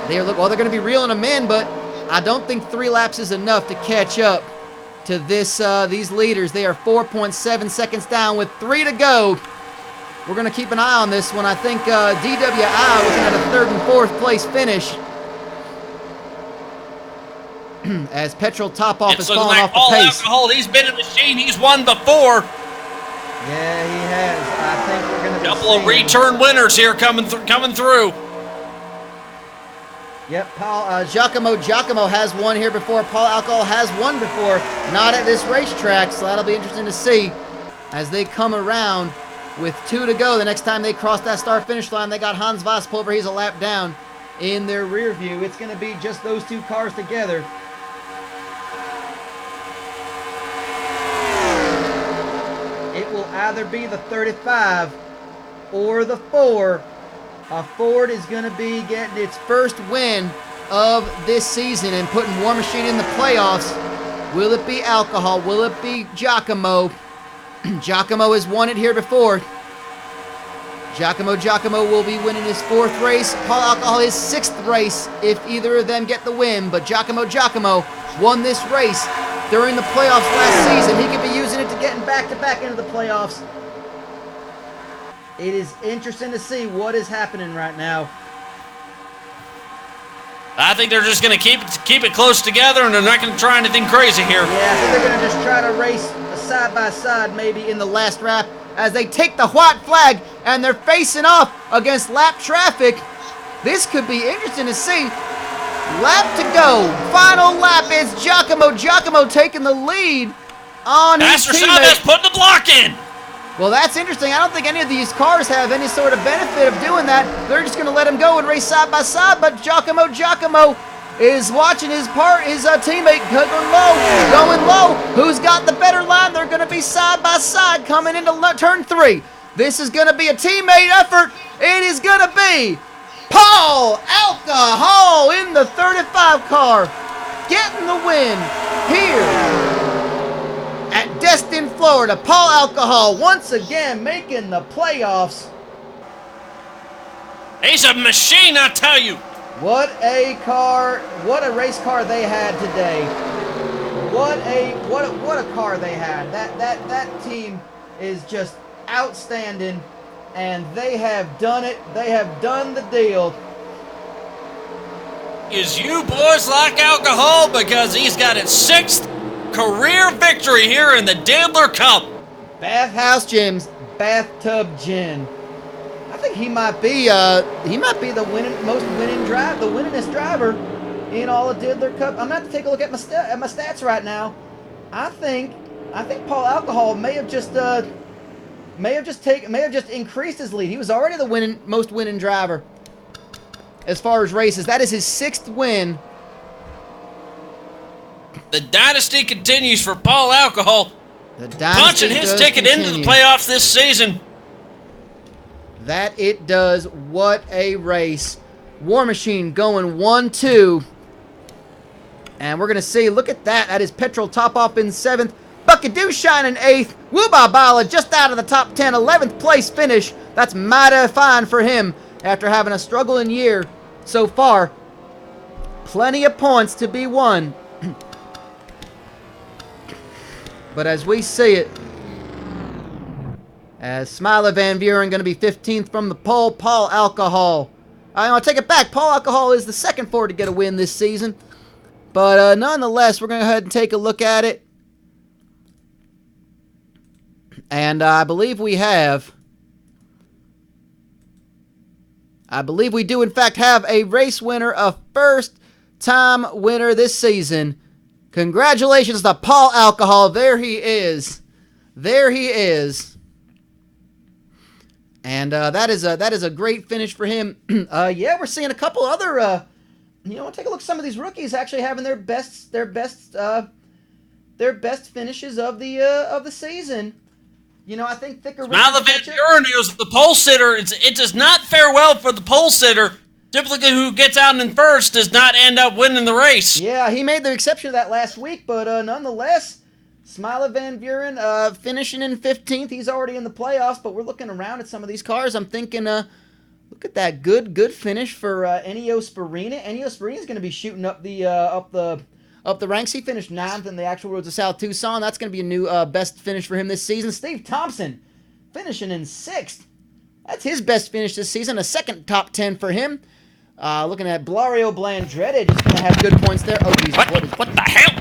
A: they're going to be reeling them in, but I don't think 3 laps is enough to catch up to these leaders. They are 4.7 seconds down with 3 to go. We're going to keep an eye on this one. I think DWI looking at a 3rd and 4th place finish. As Petrol Top-Off is falling off the pace.
B: Alcohol, he's been a machine. He's won before.
A: Yeah, he has. I think we're going to be
B: couple of return winners here coming through.
A: Yep, Giacomo has won here before. Paul Alcohol has won before. Not at this racetrack, so that'll be interesting to see as they come around with 2 to go. The next time they cross that start-finish line, they got Hans Vosspulver. He's a lap down in their rear view. It's going to be just those 2 cars together. It will either be the 35 or the 4. Ford is going to be getting its first win of this season and putting War Machine in the playoffs. Will it be Alcohol? Will it be Giacomo? Giacomo has won it here before. Giacomo will be winning his 4th race. Paul Alcohol his 6th race if either of them get the win. But Giacomo won this race during the playoffs last season. He could be using it to getting back-to-back into the playoffs. It is interesting to see what is happening right now.
B: I think they're just going to keep it close together, and they're not going to try anything crazy here.
A: Yeah, I think they're going to just try to race side-by-side maybe in the last lap as they take the white flag and they're facing off against lap traffic. This could be interesting to see. Lap to go. Final lap is Giacomo taking the lead on his teammate.
B: Chavez putting the block in.
A: Well, that's interesting. I don't think any of these cars have any sort of benefit of doing that. They're just going to let him go and race side by side. But Giacomo is watching his teammate going low. Who's got the better line? They're going to be side by side coming into turn 3. This is going to be a teammate effort. It is going to be Paul Alcohol in the 35 car, getting the win here at Destin, Florida. Paul Alcohol once again making the playoffs.
B: He's a machine, I tell you.
A: What a car, what a race car they had today. What a car they had. That team is just outstanding, and they have done it. They have done the deal.
B: Is you boys like Alcohol? Because he's got his 6th career victory here in the Diddler Cup.
A: Bathhouse Jim's Bathtub Gin. I think he might be the winningest driver in all of Diddler Cup. I'm gonna have to take a look at my stats right now. I think Paul Alcohol may have just increased his lead. He was already the most winning driver as far as races. That is his 6th win.
B: The dynasty continues for Paul Alcohol.
A: The dynasty
B: punching his ticket into the playoffs this season.
A: That it does. What a race. War Machine going 1-2. And we're going to see, look at that. That is Petrol top off in 7th. Buckadoo Shine in 8th. Woobabala just out of the top 10. 11th place finish. That's mighty fine for him after having a struggling year so far. Plenty of points to be won. But as we see it, as Smiley Van Buren going to be 15th from the pole, Paul Alcohol. I'll take it back. Paul Alcohol is the second Ford to get a win this season. But nonetheless, we're going to go ahead and take a look at it. And I believe we do in fact have a race winner, a first-time winner this season. Congratulations to Paul Alcohol. There he is. There he is. And that is a great finish for him. Yeah, we're seeing a couple other. Take a look at some of these rookies actually having their best finishes of the season. I think thicker.
B: Smiley Van Buren is the pole sitter. It does not fare well for the pole sitter. Typically, who gets out in first does not end up winning the race.
A: Yeah, he made the exception of that last week, but nonetheless, Smiley Van Buren finishing in 15th. He's already in the playoffs, but we're looking around at some of these cars. I'm thinking, look at that good finish for Ennio Sperina. Ennio Sperina's going to be shooting up the ranks. He finished 9th in the actual Roads of South Tucson. That's going to be a new best finish for him this season. Steve Thompson finishing in 6th. That's his best finish this season. A second top 10 for him. Looking at Blario Blandretti, just going to have good points there. Oh, geez.
B: What the hell?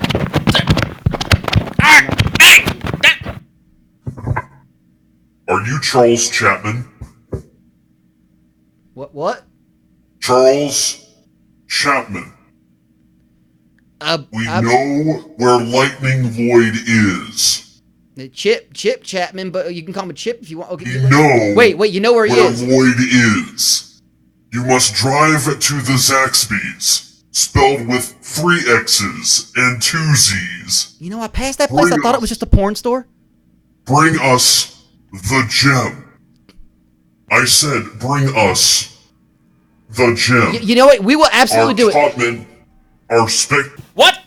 D: Are you Charles Chapman?
A: What?
D: Charles Chapman. We know where Lightning Lloyd is.
A: Chip Chapman, but you can call him a Chip if you want. Okay.
D: You know.
A: Wait, you know where he is.
D: Where Lloyd is. You must drive to the Zaxby's, spelled with 3 X's and 2 Z's.
A: I passed that place. I thought it was just a porn store.
D: Bring us the gem. I said, bring us the gem.
A: You know what? We will absolutely do it.
D: Our spec.
B: What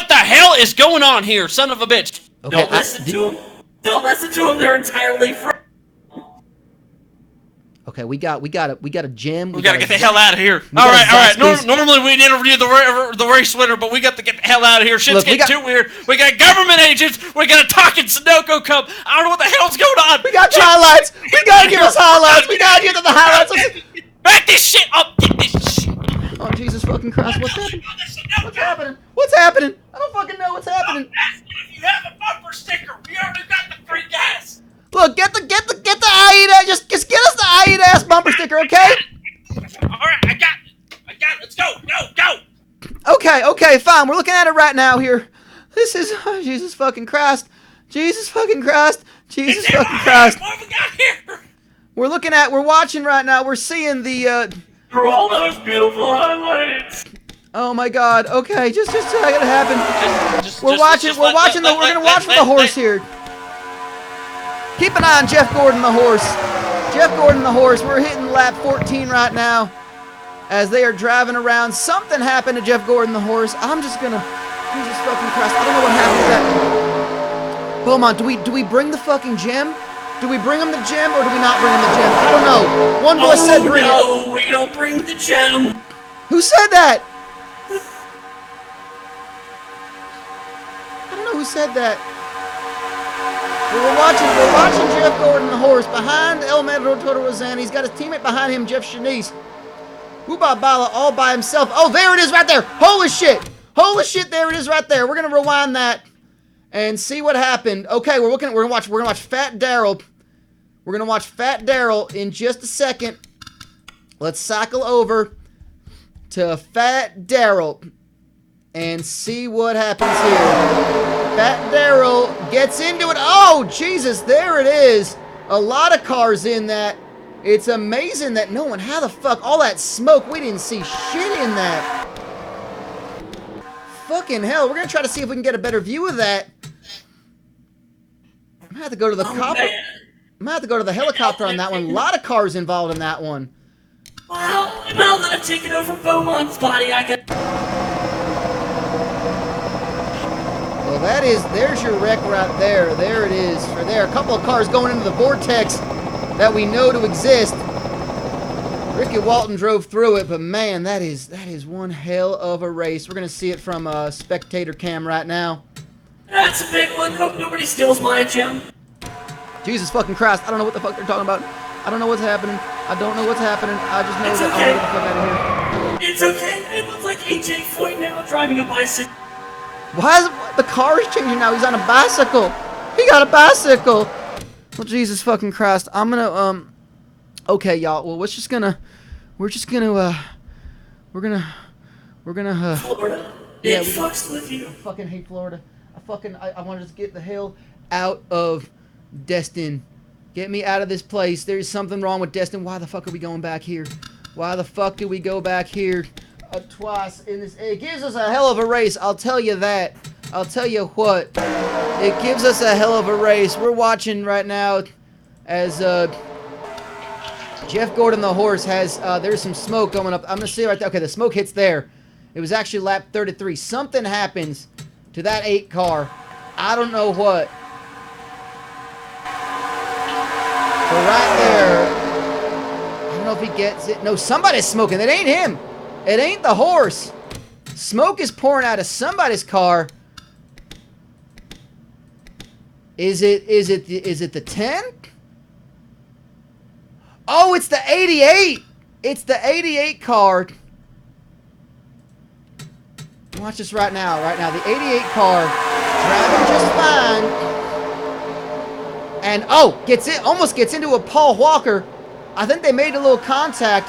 B: the hell is going on here, son of a bitch?
A: Okay,
C: Don't listen to him. Don't listen to him. They're entirely free.
A: Okay, we got a gem.
B: We gotta get the hell out of here. All right. Normally we'd interview the race winner, but we got to get the hell out of here. Shit's getting too weird. We got government agents. We got a talking Sudoku Cup. I don't know what the hell's going on.
A: We got highlights. We gotta give us highlights. We gotta get to the highlights.
B: Back this shit up. Get this shit.
A: Oh, Jesus fucking Christ. What's happening? What's happening? I don't fucking know what's happening.
B: If you have a bumper sticker, we already got the free gas.
A: Look, get the AIDA. Just get us the AIDA ass bumper sticker, okay?
B: All right, I got it. Let's go.
A: Okay, fine. We're looking at it right now here. This is Jesus fucking Christ. Jesus fucking Christ. Jesus fucking Christ.
B: What have we got here?
A: We're watching right now. We're seeing the
C: For all those beautiful highlights.
A: Oh my God. Okay, just let it happen. We're gonna watch for the horse here. Keep an eye on Jeff Gordon the horse. Jeff Gordon the horse. We're hitting lap 14 right now as they are driving around. Something happened to Jeff Gordon the horse. Jesus fucking Christ. I don't know what happened to that. Beaumont, do we bring the fucking gem? Do we bring him the gem or do we not bring him the gem? I don't know. One voice said bring it.
C: No, we don't bring the gem.
A: Who said that? I don't know who said that. We're watching Jeff Gordon, the horse, behind El Metro Toro Rosanna. He's got his teammate behind him, Jeff Shanice. Bala all by himself. Oh, there it is right there. Holy shit, there it is right there. We're gonna rewind that and see what happened. Okay, we're gonna watch Fat Daryl. We're gonna watch Fat Daryl in just a second. Let's cycle over to Fat Daryl and see what happens here. Fat Daryl gets into it. Oh, Jesus, there it is. A lot of cars in that. It's amazing that no one, how the fuck, all that smoke, we didn't see shit in that. Fucking hell, we're gonna try to see if we can get a better view of that. I'm gonna have to go to the copper. I'm gonna have to go to the helicopter on that one. A lot of cars involved in that one.
C: Well, now that I've taken over Beaumont's body, I can...
A: Well, there's your wreck right there. There it is. For there, a couple of cars going into the vortex that we know to exist. Ricky Walton drove through it, but man, that is one hell of a race. We're gonna see it from spectator cam right now.
C: That's a big one. Hope nobody steals my gem.
A: Jesus fucking Christ! I don't know what the fuck they're talking about. I don't know what's happening. I don't know what's happening. I just know
C: It's
A: that
C: okay.
A: I'm gonna get the fuck out of here.
C: It's okay. It looks like AJ Foyt now driving a bicycle.
A: Why is the car is changing now? He's on a bicycle. He got a bicycle. Well, Jesus fucking Christ! I'm gonna Okay, y'all. Well, we're gonna
C: Florida.
A: Yeah,
C: It fucks with you.
A: I fucking hate Florida. I want to just get the hell out of Destin. Get me out of this place. There's something wrong with Destin. Why the fuck are we going back here? Why the fuck do we go back here twice in this? It gives us a hell of a race. I'll tell you that. I'll tell you what. It gives us a hell of a race. We're watching right now as Jeff Gordon the horse has, there's some smoke coming up. I'm going to see right there. Okay, the smoke hits there. It was actually lap 33. Something happens to that 8 car. I don't know what. But right there, I don't know if he gets it. No, somebody's smoking. It ain't him. It ain't the horse. Smoke is pouring out of somebody's car. Is it the 10? Oh, it's the 88. It's the 88 car. Watch this right now. Right now, the 88 car driving just fine. And almost gets into a Paul Walker. I think they made a little contact.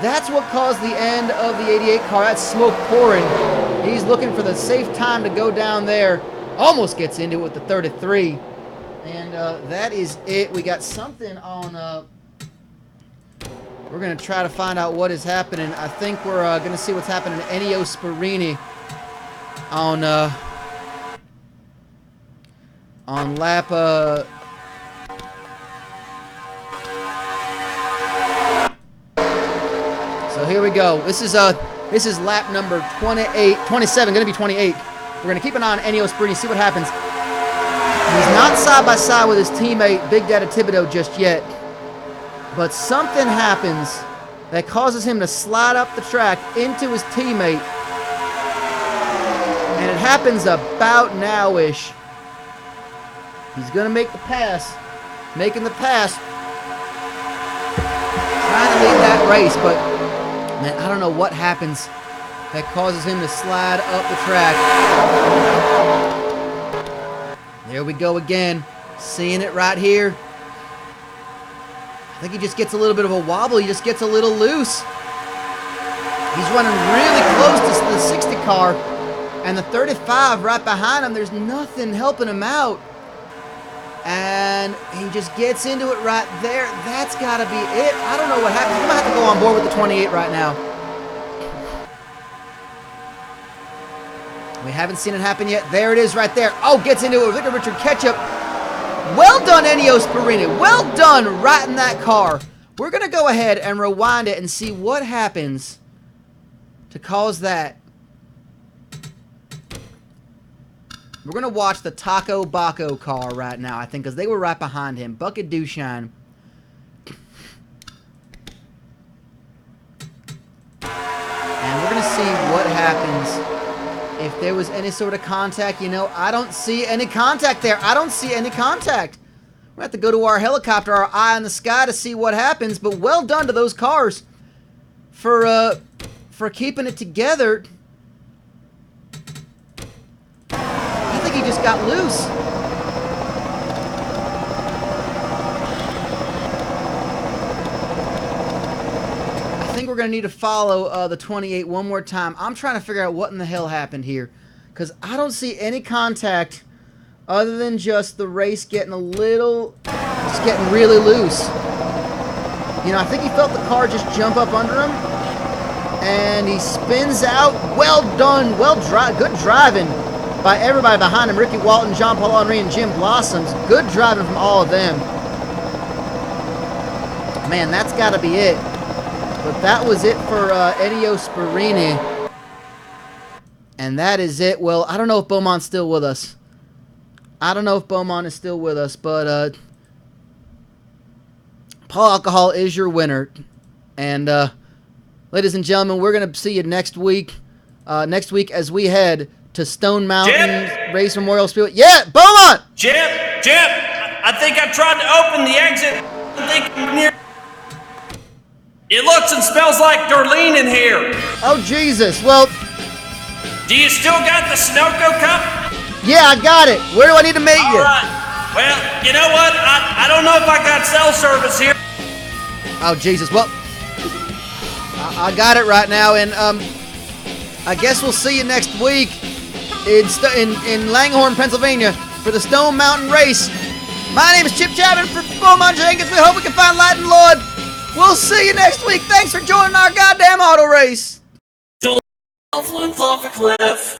A: That's what caused the end of the 88 car. That's smoke pouring. He's looking for the safe time to go down there. Almost gets into it with the 33. And that is it. We got something on... We're going to try to find out what is happening. I think we're going to see what's happening to Ennio Sparini on lap... So here we go. This is lap number 27, going to be 28. We're going to keep an eye on Ennio Sparini, see what happens. He's not side by side with his teammate Big Daddy Thibodeau just yet. But something happens that causes him to slide up the track into his teammate. And it happens about now-ish. He's going to make the pass. Making the pass. Trying to lead that race, but man, I don't know what happens that causes him to slide up the track. There we go again. Seeing it right here. I think he just gets a little bit of a wobble. He just gets a little loose. He's running really close to the 60 car. And the 35 right behind him, there's nothing helping him out. And he just gets into it right there. That's got to be it. I don't know what happened. I'm going to have to go on board with the 28 right now. We haven't seen it happen yet. There it is right there. Oh, gets into it with Victor Richard Ketchup. Well done, Ennio Sparini. Well done right in that car. We're going to go ahead and rewind it and see what happens to cause that. We're going to watch the Taco Baco car right now, I think, because they were right behind him. Bucket Dushine. And we're going to see what happens if there was any sort of contact. You know, I don't see any contact there. I don't see any contact. We have to go to our helicopter, our eye in the sky, to see what happens. But well done to those cars for keeping it together. I think he just got loose. I think we're going to need to follow the 28 one more time. I'm trying to figure out what in the hell happened here, because I don't see any contact other than just the race getting just getting really loose. You know, I think he felt the car just jump up under him, and he spins out. Well done. Good driving by everybody behind him. Ricky Walton, John Paul Henry, and Jim Blossoms. Good driving from all of them. Man, that's got to be it. But that was it for Ennio Sparini. And that is it. Well, I don't know if Beaumont's still with us. I don't know if Beaumont is still with us, but Paul Alcohol is your winner. And ladies and gentlemen, we're going to see you next week. Next week as we head to Stone Mountain Race Memorial Speedway. Yeah, Beaumont!
B: Jim, I think I tried to open the exit. I think I'm near. It looks and smells like Darlene in here.
A: Oh, Jesus. Well,
B: Do you still got the Sunoco cup?
A: yeah, I got it. Where do I need to meet you?
B: All right. Well, you know what? I don't know if I got cell service here.
A: Oh, Jesus. Well, I got it right now, and I guess we'll see you next week in Langhorne, Pennsylvania for the Stone Mountain Race. My name is Chip Chapman for Beaumont Jenkins. We hope we can find Light and Lord. We'll see you next week. Thanks for joining our goddamn auto race.
C: Off a cliff.